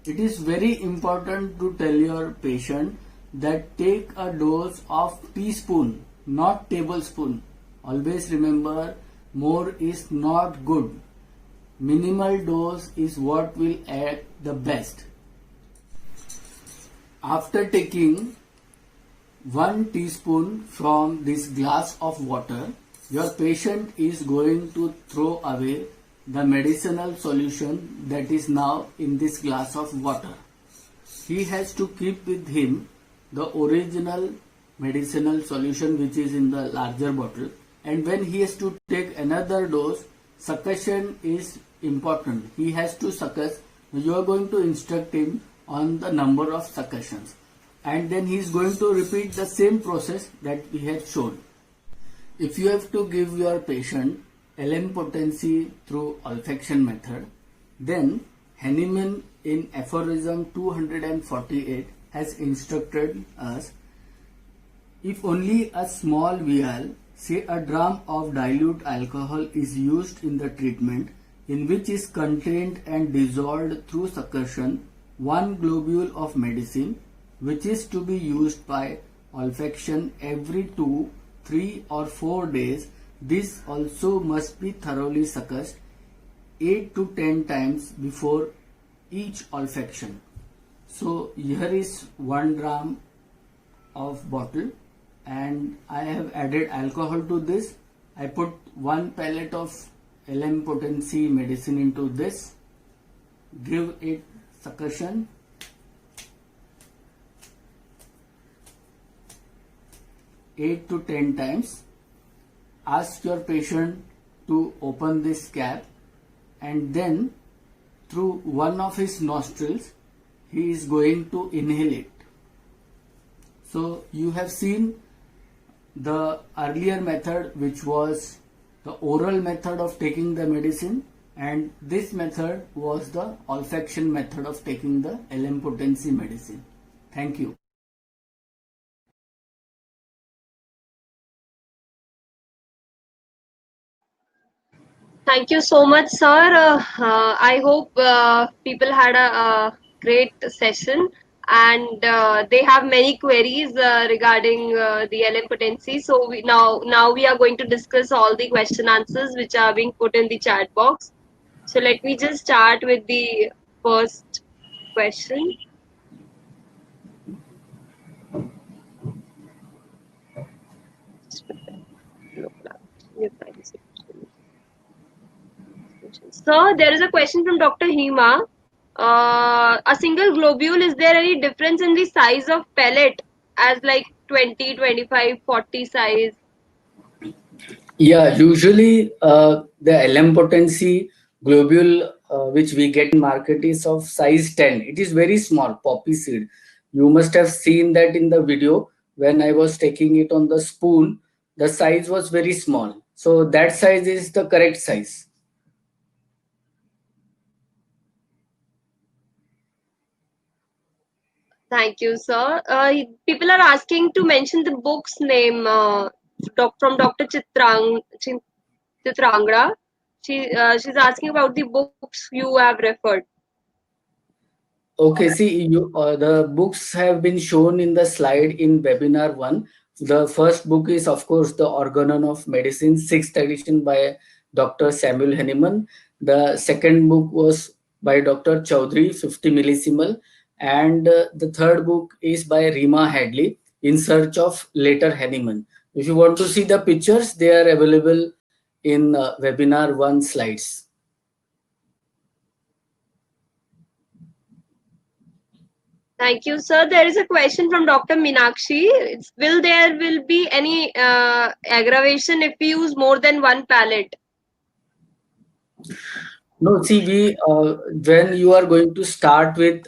It is very important to tell your patient that take a dose of teaspoon, not tablespoon. Always remember, more is not good. Minimal dose is what will act the best. After taking 1 teaspoon from this glass of water, your patient is going to throw away the medicinal solution that is now in this glass of water. He has to keep with him the original medicinal solution which is in the larger bottle, and when he has to take another dose, succussion is important. He has to succus. You are going to instruct him on the number of succussions, and then he is going to repeat the same process that we had shown. If you have to give your patient LM potency through olfaction method, then Hahnemann in aphorism 248 has instructed us, if only a small vial, say a dram of dilute alcohol is used in the treatment, in which is contained and dissolved through succussion 1 globule of medicine, which is to be used by olfaction every 2, 3 or 4 days, this also must be thoroughly succussed 8 to 10 times before each olfaction. So here is 1 gram of bottle, and I have added alcohol to this. I put 1 pellet of LM potency medicine into this, give it succussion, eight to 10 times. Ask your patient to open this cap, and then through one of his nostrils he is going to inhale it. So you have seen the earlier method, which was the oral method of taking the medicine, and this method was the olfaction method of taking the LM potency medicine. Thank you. Thank you so much, sir. I hope people had a great session and they have many queries regarding the LM potency. So now we are going to discuss all the question answers which are being put in the chat box. So let me just start with the first question. So there is a question from Dr. Hema. A single globule, is there any difference in the size of pellet as like 20, 25, 40 size? Yeah, usually the LM potency globule which we get in market is of size 10. It is very small, poppy seed. You must have seen that in the video when I was taking it on the spoon, the size was very small. So that size is the correct size. Thank you, sir. People are asking to mention the book's name from Dr. Chitrangra. She's asking about the books you have referred. Okay, see, the books have been shown in the slide in webinar 1. The first book is, of course, The Organon of Medicine, 6th edition by Dr. Samuel Hahnemann. The second book was by Dr. Chaudhary, 50 millisimal. And the third book is by Rima Hadley, In Search of Later Hahnemann. If you want to see the pictures, they are available in webinar 1 slides. Thank you, sir. There is a question from Dr. Minakshi. Will there be any aggravation if we use more than one pallet? No, see, when you are going to start with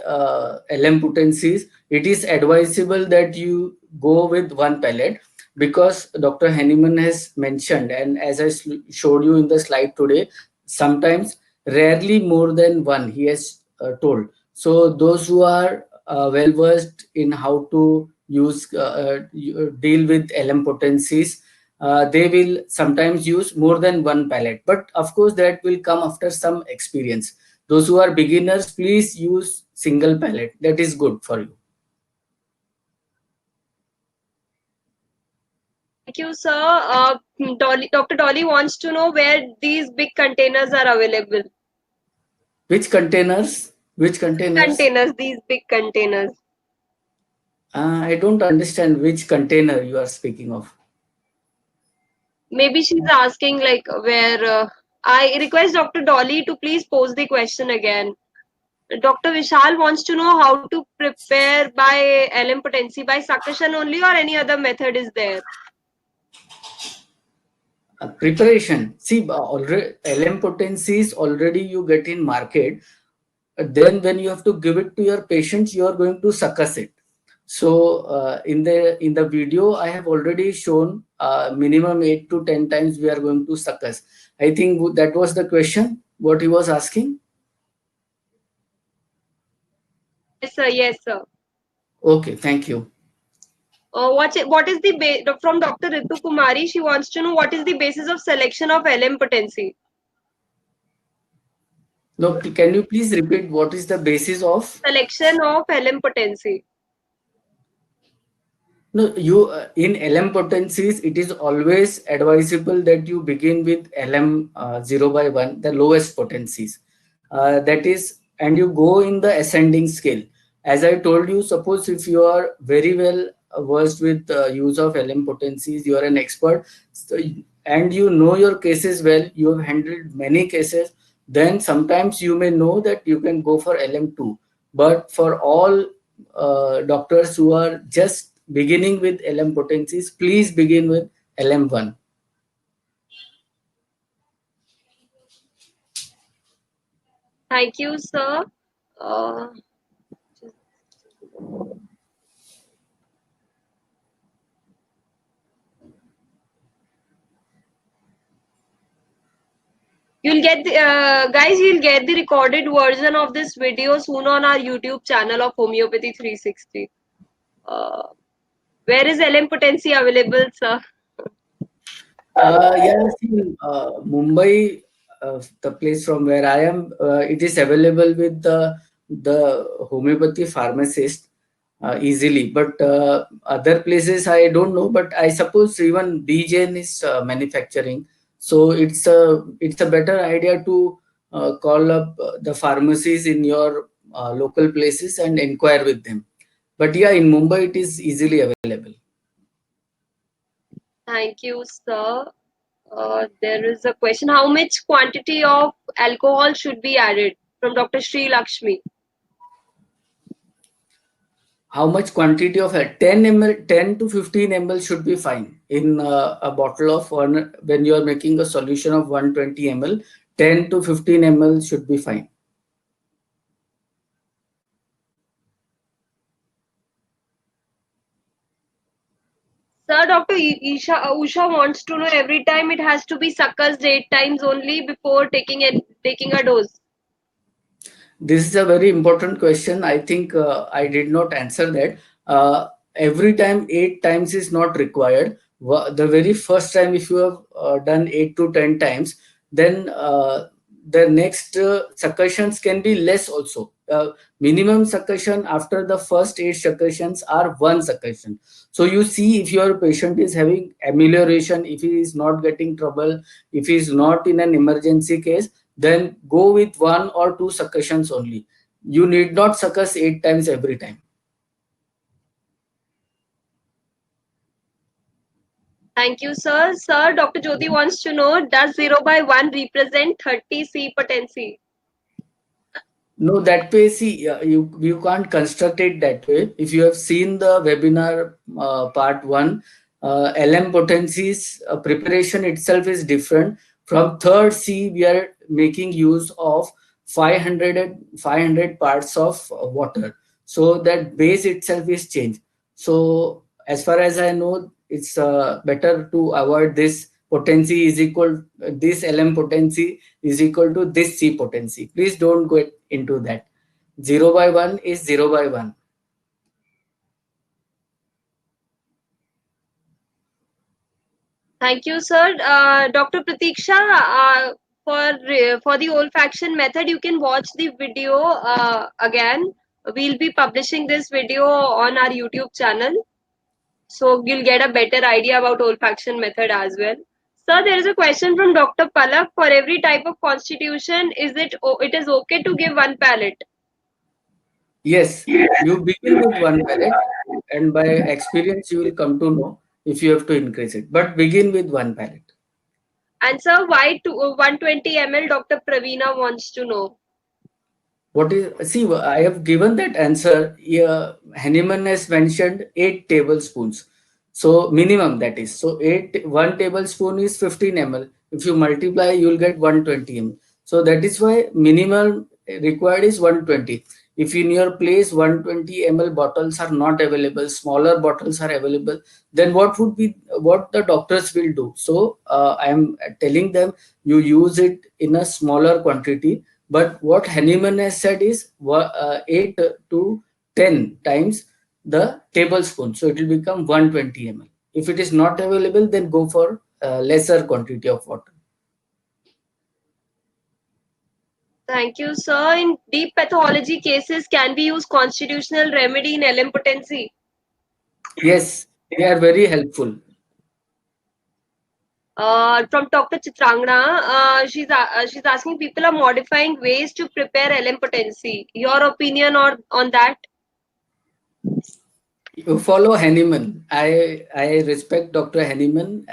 LM potencies, it is advisable that you go with one pellet because Dr. Henneman has mentioned, and as I showed you in the slide today, sometimes rarely more than one, he has told. So those who are well versed in how to deal with LM potencies, they will sometimes use more than one palette, but of course that will come after some experience. Those who are beginners, please use single palette. That is good for you. Thank you, sir. Dr. Dolly wants to know where these big containers are available. Which containers? Which containers? These big containers. I don't understand which container you are speaking of. Maybe she's asking like where. I request Dr. Dolly to please pose the question again. Dr. Vishal wants to know how to prepare by LM potency by succussion only or any other method is there? Preparation. See, already LM potencies already you get in market. Then when you have to give it to your patients, you are going to succuss it. So in the video, I have already shown minimum 8 to 10 times we are going to succuss. I think that was the question. What he was asking. Yes, sir. Yes, sir. Okay, thank you. What is the from Dr. Ritu Kumari? She wants to know what is the basis of selection of LM potency. No, can you please repeat what is the basis of Selection of LM potency. No, you in LM potencies, it is always advisable that you begin with LM 0 by 1, the lowest potencies. That is, and you go in the ascending scale. As I told you, suppose if you are very well versed with use of LM potencies, you are an expert, so, and you know your cases well, you have handled many cases, then sometimes you may know that you can go for LM2. But for all doctors who are just beginning with LM potencies, please begin with LM1. Thank you, sir. You'll get the, guys, you'll get the recorded version of this video soon on our YouTube channel of Homeopathy 360. Uh, where is LM Potency available, sir? Yeah, see, Mumbai, the place from where I am, it is available with the homeopathy pharmacist easily. But other places I don't know. But I suppose even DJN is manufacturing, so it's a better idea to call up the pharmacies in your local places and inquire with them. But yeah, in Mumbai it is easily available. Thank you, sir. There is a question. How much quantity of alcohol should be added from Dr. Sri Lakshmi? How much quantity of 10 ml, 10 to 15 ml should be fine in a bottle of one. When you are making a solution of 120 ml, 10 to 15 ml should be fine. Sir, Dr. Usha wants to know every time it has to be suckers 8 times only before taking a dose. This is a very important question. I think I did not answer that. Every time 8 times is not required. The very first time, if you have done 8 to 10 times, then the next succussions can be less also. Minimum succussion after the first 8 succussions are one succussion. So you see if your patient is having amelioration, if he is not getting trouble, if he is not in an emergency case, then go with 1 or 2 succussions only. You need not succus 8 times every time. Thank you, sir. Sir, Dr. Jyoti wants to know, does 0 by 1 represent 30 C potency? No, that way, see, you can't construct it that way. If you have seen the webinar part 1, LM potencies preparation itself is different. From third C, we are making use of 500 parts of water. So that base itself is changed. So as far as I know, it's better to avoid this potency is equal, this LM potency is equal to this C potency. Please don't go into that. 0 by 1 is 0 by 1. Thank you, sir. Dr. Pratiksha, for the olfaction method, you can watch the video again. We'll be publishing this video on our YouTube channel, so you'll get a better idea about olfaction method as well. Sir, there is a question from Dr. Palak. For every type of constitution, it is okay to give one pallet? Yes, you begin with one pallet, and by experience, you will come to know if you have to increase it. But begin with one pallet. And sir, why 120 ml? Dr. Praveena wants to know. What is, see, I have given that answer. Hahnemann has mentioned 8 tablespoons. So minimum, that is. So 1 tablespoon is 15 ml. If you multiply, you will get 120 ml. So that is why minimum required is 120. If in your place 120 ml bottles are not available, smaller bottles are available, then what the doctors will do? So I am telling them, you use it in a smaller quantity. But what Hahnemann has said is 8 to 10 times the tablespoon. So it will become 120 ml. If it is not available, then go for lesser quantity of water. Thank you, sir. In deep pathology cases, can we use constitutional remedy in LM potency? Yes, they are very helpful. From Dr. Chitrangna, she's asking, people are modifying ways to prepare LM potency. Your opinion on that? You follow Hahnemann. I respect Dr. Hahnemann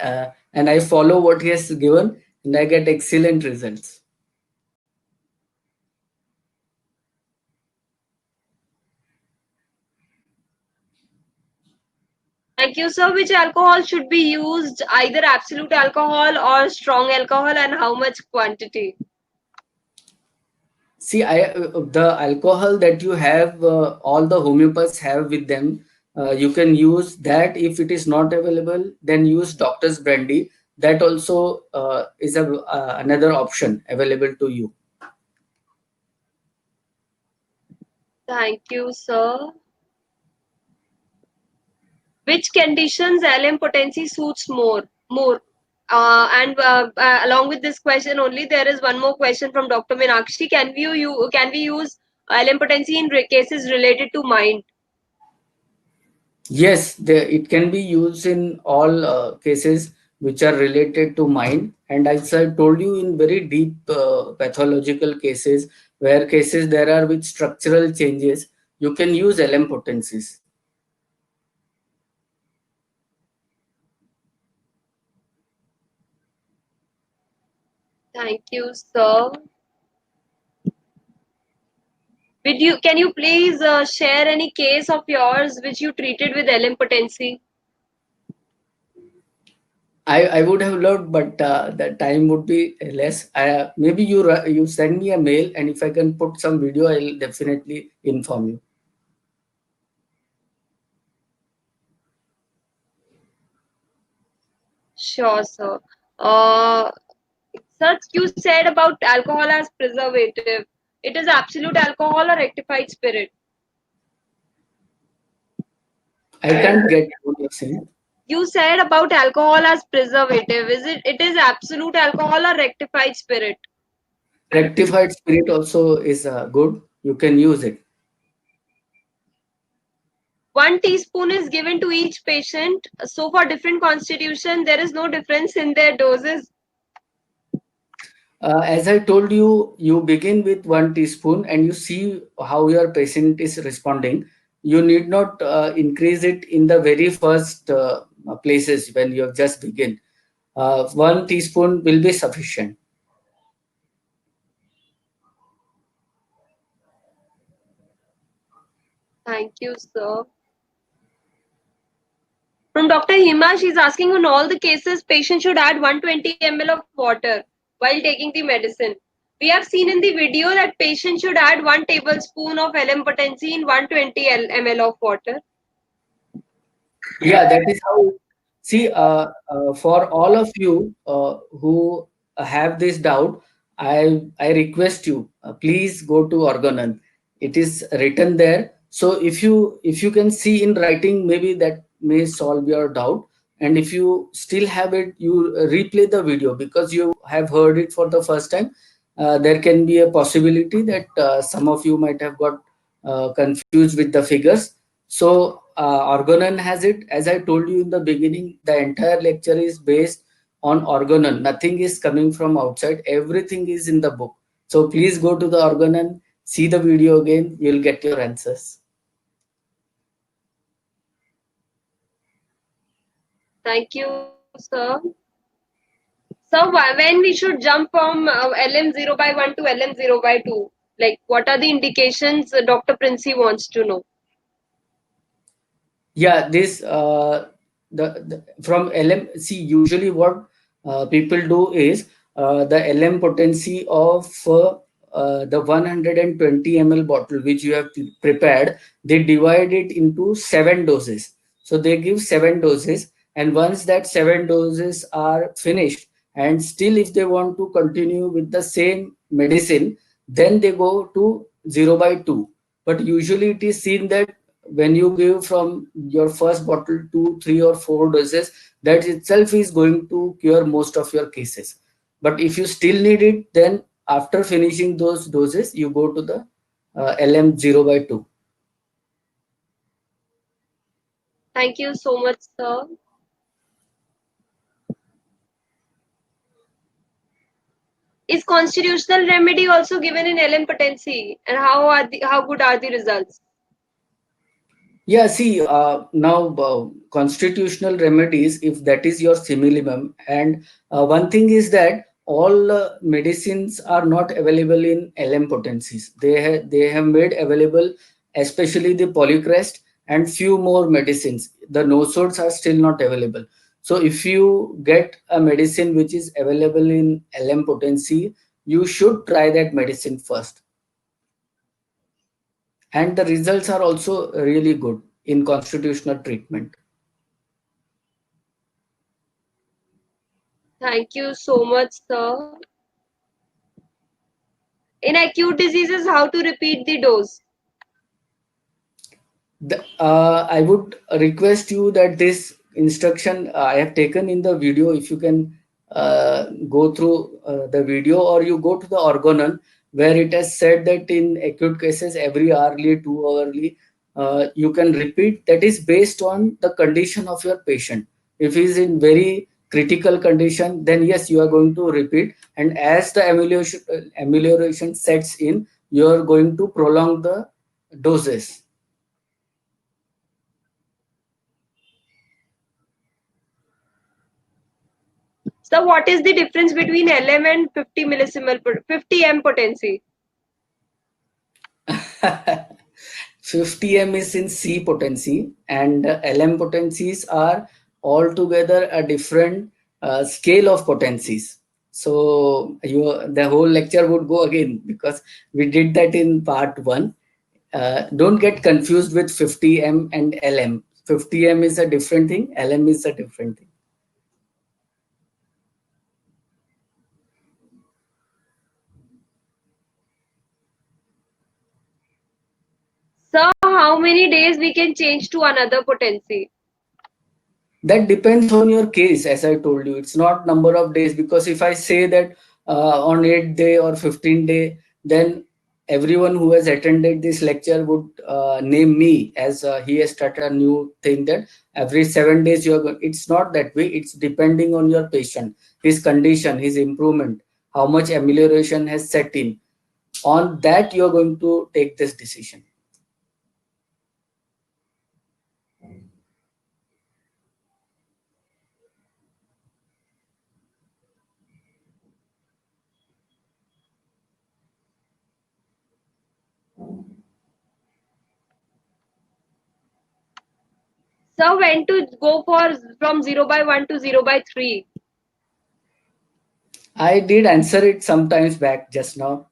and I follow what he has given, and I get excellent results. Thank you, sir. Which alcohol should be used? Either absolute alcohol or strong alcohol, and how much quantity? See, the alcohol that you have, all the homeopaths have with them. You can use that. If it is not available, then use doctor's brandy. That also is another option available to you. Thank you, sir. Which conditions LM potency suits more? Along with this question only, there is one more question from Dr. Meenakshi. Can we use LM potency in cases related to mind? Yes, it can be used in all cases which are related to mind. And as I told you, in very deep pathological cases, where cases there are with structural changes, you can use LM potencies. Thank you, sir. Can you please share any case of yours which you treated with LM potency? I would have loved, but the time would be less. Maybe you send me a mail, and if I can put some video, I'll definitely inform you. Sure, sir. Uh, Sir, you said about alcohol as preservative. It is absolute alcohol or rectified spirit? I can't get what you're saying. You said about alcohol as preservative. It is absolute alcohol or rectified spirit? Rectified spirit also is good. You can use it. 1 teaspoon is given to each patient. So for different constitution, there is no difference in their doses. As I told you, you begin with 1 teaspoon and you see how your patient is responding. You need not increase it in the very first places when you have just begin. 1 teaspoon will be sufficient. Thank you, sir. From Dr. Hima, she's asking on all the cases, patient should add 120 ml of water while taking the medicine. We have seen in the video that patient should add 1 tablespoon of LM potency in 120 ml of water. Yeah, that is how. See, for all of you who have this doubt, I request you, please go to Organon. It is written there. So if you can see in writing, maybe that may solve your doubt. And if you still have it, you replay the video because you have heard it for the first time. There can be a possibility that some of you might have got confused with the figures. So Organon has it. As I told you in the beginning, the entire lecture is based on Organon. Nothing is coming from outside. Everything is in the book. So please go to the Organon, see the video again. You'll get your answers. Thank you, sir. So when we should jump from LM0 by 1 to LM0 by 2? Like what are the indications Dr. Princey wants to know? Yeah, this the from LM. See, usually what people do is the LM potency of the 120 ml bottle which you have prepared, they divide it into 7 doses. So they give 7 doses, and once that 7 doses are finished, and still if they want to continue with the same medicine, then they go to 0 by 2. But usually it is seen that when you give from your first bottle 2, 3, or 4 doses, that itself is going to cure most of your cases. But if you still need it, then after finishing those doses, you go to the LM 0 by 2. Thank you so much, sir. Is constitutional remedy also given in LM potency, and how good are the results? Yeah, see, now constitutional remedies, if that is your simillimum, and one thing is that all medicines are not available in LM potencies. They have made available, especially the Polycrest and few more medicines. The nosodes are still not available. So if you get a medicine which is available in LM potency, you should try that medicine first. and the results are also really good in constitutional treatment. Thank you so much, sir. In acute diseases, how to repeat the dose? I would request you that this instruction I have taken in the video, if you can go through the video, or you go to the organal where it has said that in acute cases every hourly, 2 hourly, you can repeat. That is based on the condition of your patient. If he is in very critical condition, then yes, you are going to repeat. And as the amelioration sets in, you are going to prolong the doses. So, what is the difference between LM and 50 millisiemen 50 m potency? 50 m is in C potency, and LM potencies are altogether a different scale of potencies. So the whole lecture would go again, because we did that in part 1. Don't get confused with 50 m and LM. 50 m is a different thing, LM is a different thing. So, how many days we can change to another potency? That depends on your case. As I told you, it's not number of days, because if I say that on 8th day or 15th day, then everyone who has attended this lecture would name me as he has started a new thing, that every 7 days you are going. It's not that way. It's depending on your patient, his condition, his improvement, how much amelioration has set in. On that you are going to take this decision. So, when to go for from 0/1 to 0/3? I did answer it sometimes back just now.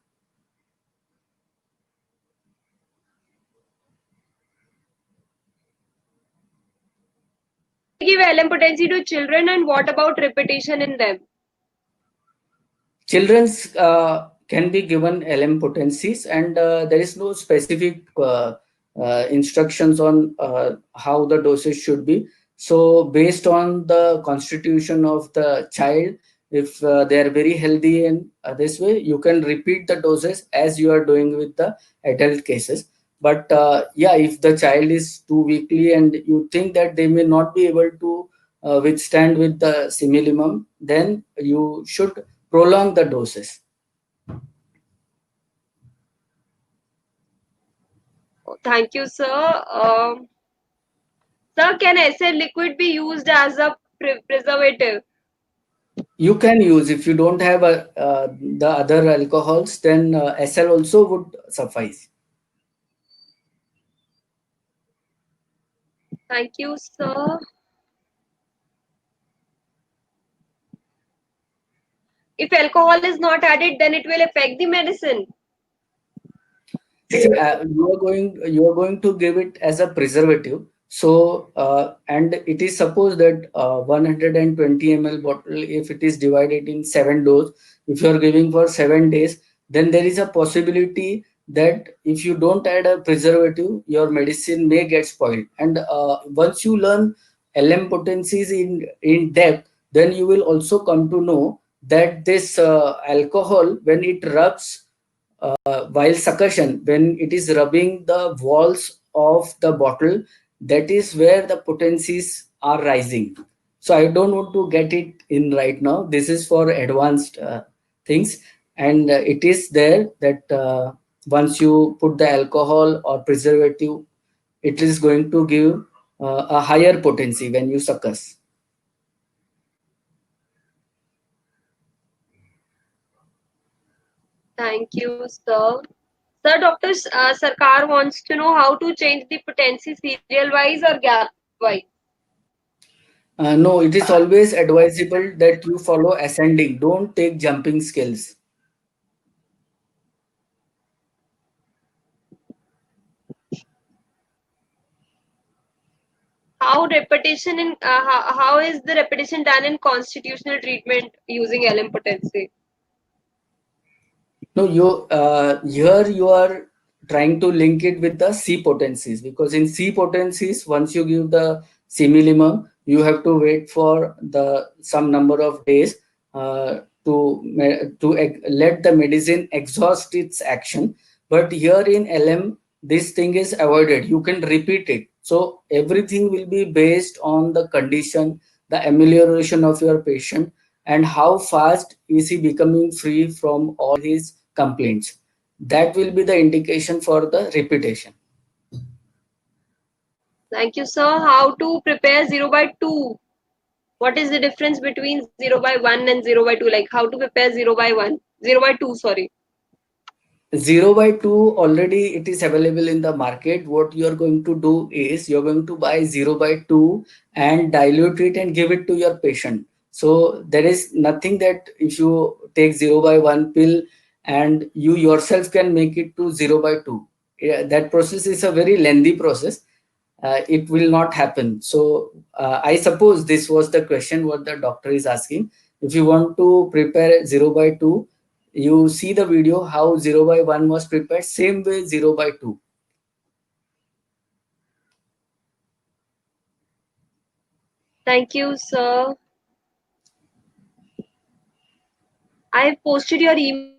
Give LM potency to children, and what about repetition in them? Children's can be given LM potencies, and there is no specific instructions on how the dosage should be. So, based on the constitution of the child, if they are very healthy in this way, you can repeat the doses as you are doing with the adult cases. But yeah, if the child is too weakly and you think that they may not be able to withstand with the similimum, then you should prolong the doses. Thank you, sir. Sir, can SL liquid be used as a preservative? You can use, if you don't have the other alcohols, then SL also would suffice. Thank you, sir. If alcohol is not added, then it will affect the medicine. See, you are going to give it as a preservative. So and it is supposed that 120 ml bottle, if it is divided in 7 dose, if you are giving for 7 days, then there is a possibility that if you don't add a preservative, your medicine may get spoiled. And once you learn LM potencies in depth, then you will also come to know that this alcohol, when it rubs while succussion, when it is rubbing the walls of the bottle, that is where the potencies are rising. So I don't want to get it in right now. This is for advanced things, and it is there that once you put the alcohol or preservative, it is going to give a higher potency when you succus. Thank you, sir. Sir, Dr. Sarkar wants to know how to change the potency serial wise or gap wise. No, it is always advisable that you follow ascending. Don't take jumping scales. how repetition in how is the repetition done in constitutional treatment using LM potency? No, here you are trying to link it with the C potencies, because in C potencies, once you give the similimum, you have to wait for the some number of days to let the medicine exhaust its action. But here in LM, this thing is avoided. You can repeat it. So everything will be based on the condition, the amelioration of your patient, and how fast is he becoming free from all his complaints. That will be the indication for the repetition. Thank you, sir. How to prepare 0 by 2? What is the difference between 0 by 1 and 0 by 2? Like how to prepare 0 by 1? 0 by 2, sorry. 0 by 2 already it is available in the market. What you are going to do is you're going to buy 0 by 2 and dilute it and give it to your patient. So there is nothing that if you take 0 by 1 pill and you yourself can make it to 0 by 2. Yeah, that process is a very lengthy process. It will not happen. So I suppose this was the question what the doctor is asking. If you want to prepare 0 by 2, you see the video how 0 by 1 was prepared, same way 0 by 2. Thank you, sir. I've posted your email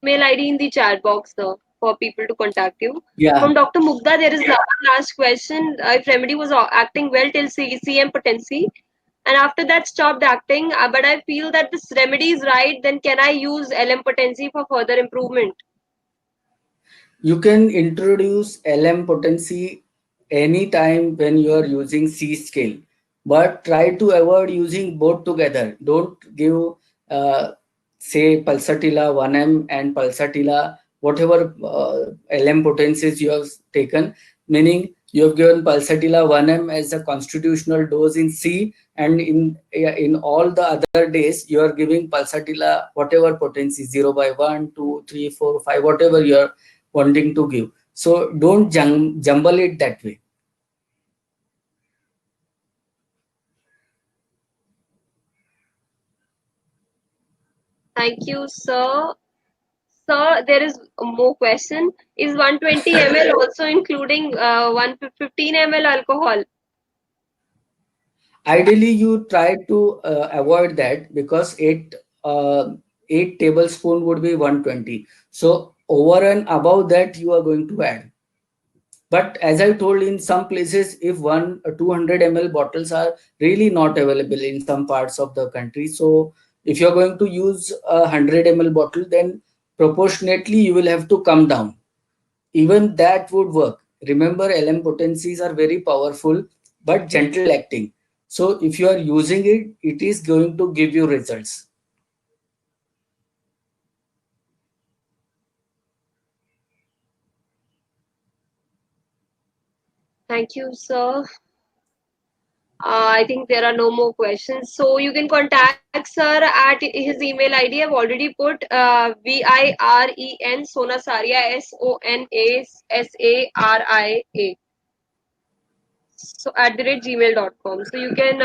ID in the chat box, sir, for people to contact you. From Yeah, Dr. Mugda, there is one last question. If remedy was acting well till CM potency, and after that stopped acting, but I feel that this remedy is right, then can I use LM potency for further improvement? you can introduce LM potency anytime when you are using C scale, but try to avoid using both together. Don't give say pulsatilla 1m and pulsatilla whatever LM potencies you have taken, meaning you have given pulsatilla 1m as a constitutional dose in C, and in all the other days you are giving pulsatilla whatever potency 0 by 1, 2, 3, 4, 5, whatever you are wanting to give. So don't jumble it that way. Thank you, sir. Sir, there is more question. Is 120 ml also including 115 ml alcohol? Ideally, you try to avoid that, because 8 tablespoon would be 120. So over and above that, you are going to add. But as I told, in some places, if 200 ml bottles are really not available in some parts of the country, so if you're going to use a 100 ml bottle, then proportionately you will have to come down. Even that would work. Remember, LM potencies are very powerful but gentle acting. So if you are using it, it is going to give you results. Thank you, sir. I think there are no more questions. So you can contact sir at his email ID. I've already put VIREN Sonasaria SONASARIA. So at the rate gmail.com. So you can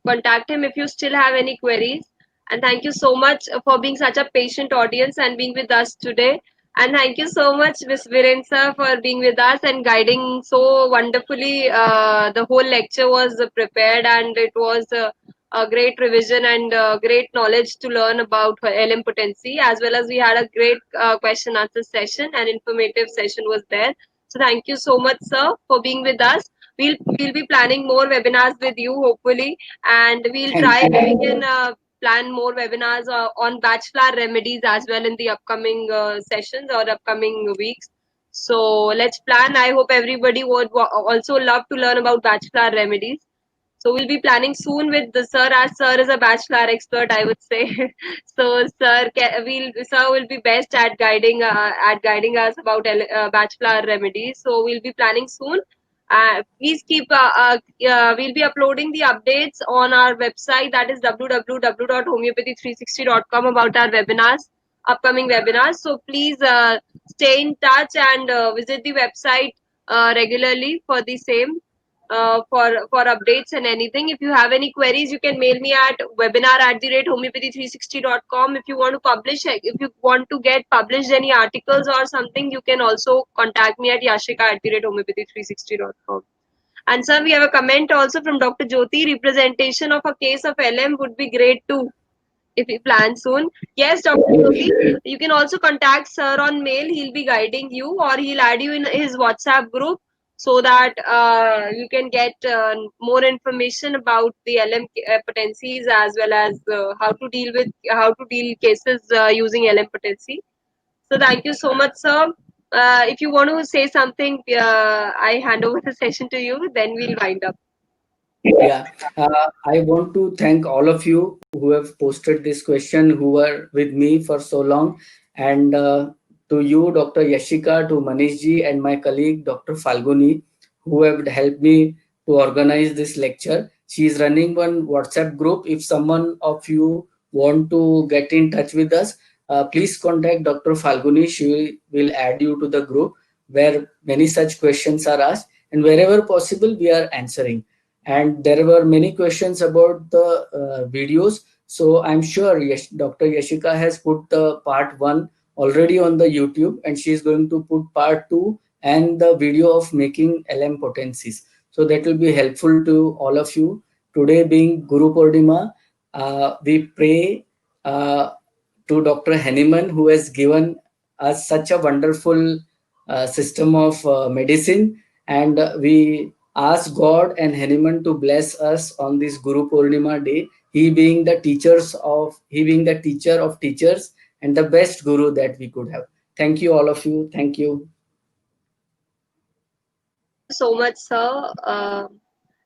contact him if you still have any queries. And thank you so much for being such a patient audience and being with us today. And thank you so much, Ms. Viren sir, for being with us and guiding so wonderfully. The whole lecture was prepared and it was a great revision and great knowledge to learn about LM potency, as well as we had a great question answer session and informative session was there. So thank you so much, sir, for being with us. We'll be planning more webinars with you, hopefully, and we'll Thank try you. we can plan more webinars on batch flower remedies as well in the upcoming sessions or upcoming weeks. So let's plan. I hope everybody would also love to learn about batch flower remedies. So we'll be planning soon with the sir, as sir is a bachelor expert, I would say. So sir will be best at guiding us about bachelor remedies. So we'll be planning soon. Please keep we'll be uploading the updates on our website, that is www.homeopathy360.com, about our webinars, upcoming webinars. So please stay in touch and visit the website regularly for the same. for updates and anything. If you have any queries, you can mail me at webinar@homeopathy360.com. If you want to publish, if you want to get published any articles or something, you can also contact me at yashika@homeopathy360.com. And sir, we have a comment also from Dr. Jyoti. Representation of a case of LM would be great too if we plan soon. Yes, Dr. Jyoti, you can also contact sir on mail. He'll be guiding you, or he'll add you in his WhatsApp group so that you can get more information about the LM potencies, as well as how to deal cases using LM potency. So thank you so much, sir. If you want to say something, I hand over the session to you. Then we'll wind up. Yeah, I want to thank all of you who have posted this question, who were with me for so long, and to you, Dr. Yashika, to Manishji, and my colleague, Dr. Falguni, who have helped me to organize this lecture. She is running one WhatsApp group. If someone of you want to get in touch with us, please contact Dr. Falguni. She will add you to the group where many such questions are asked, and wherever possible, we are answering. And there were many questions about the videos, so I'm sure Dr. Yashika has put the part 1 already on the YouTube, and she is going to put part 2 and the video of making LM potencies, so that will be helpful to all of you. Today being Guru Purnima, we pray to Dr. Henneman, who has given us such a wonderful system of medicine, and we ask God and Hanuman to bless us on this Guru Purnima day. He being the teacher of teachers and the best guru that we could have. Thank you, all of you. Thank you. Thank you so much, sir.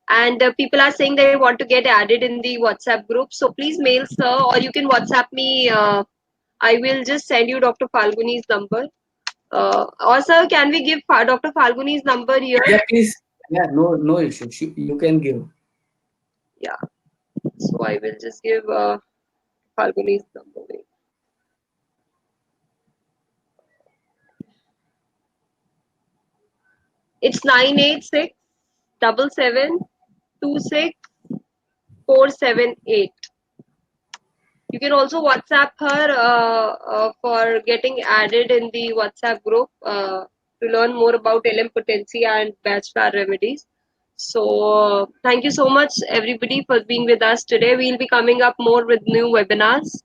And people are saying they want to get added in the WhatsApp group. So please mail sir, or you can WhatsApp me. I will just send you Dr. Falguni's number. Or sir, can we give Dr. Falguni's number here? Yeah, please. Yeah, no issue. You can give. Yeah. So I will just give Falguni's number. It's 986-7726-478. You can also WhatsApp her for getting added in the WhatsApp group to learn more about LM potency and batch flower remedies. So thank you so much everybody for being with us today. We'll be coming up more with new webinars.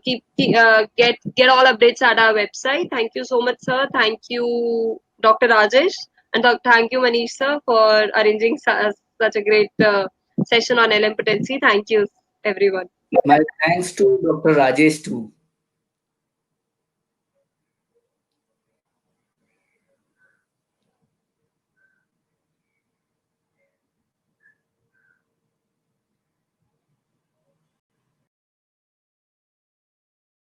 Get all updates at our website. Thank you so much, sir. Thank you, Dr. Rajesh, and thank you, Manish, sir, for arranging such a great session on LM potency. Thank you, everyone. My thanks to Dr. Rajesh too.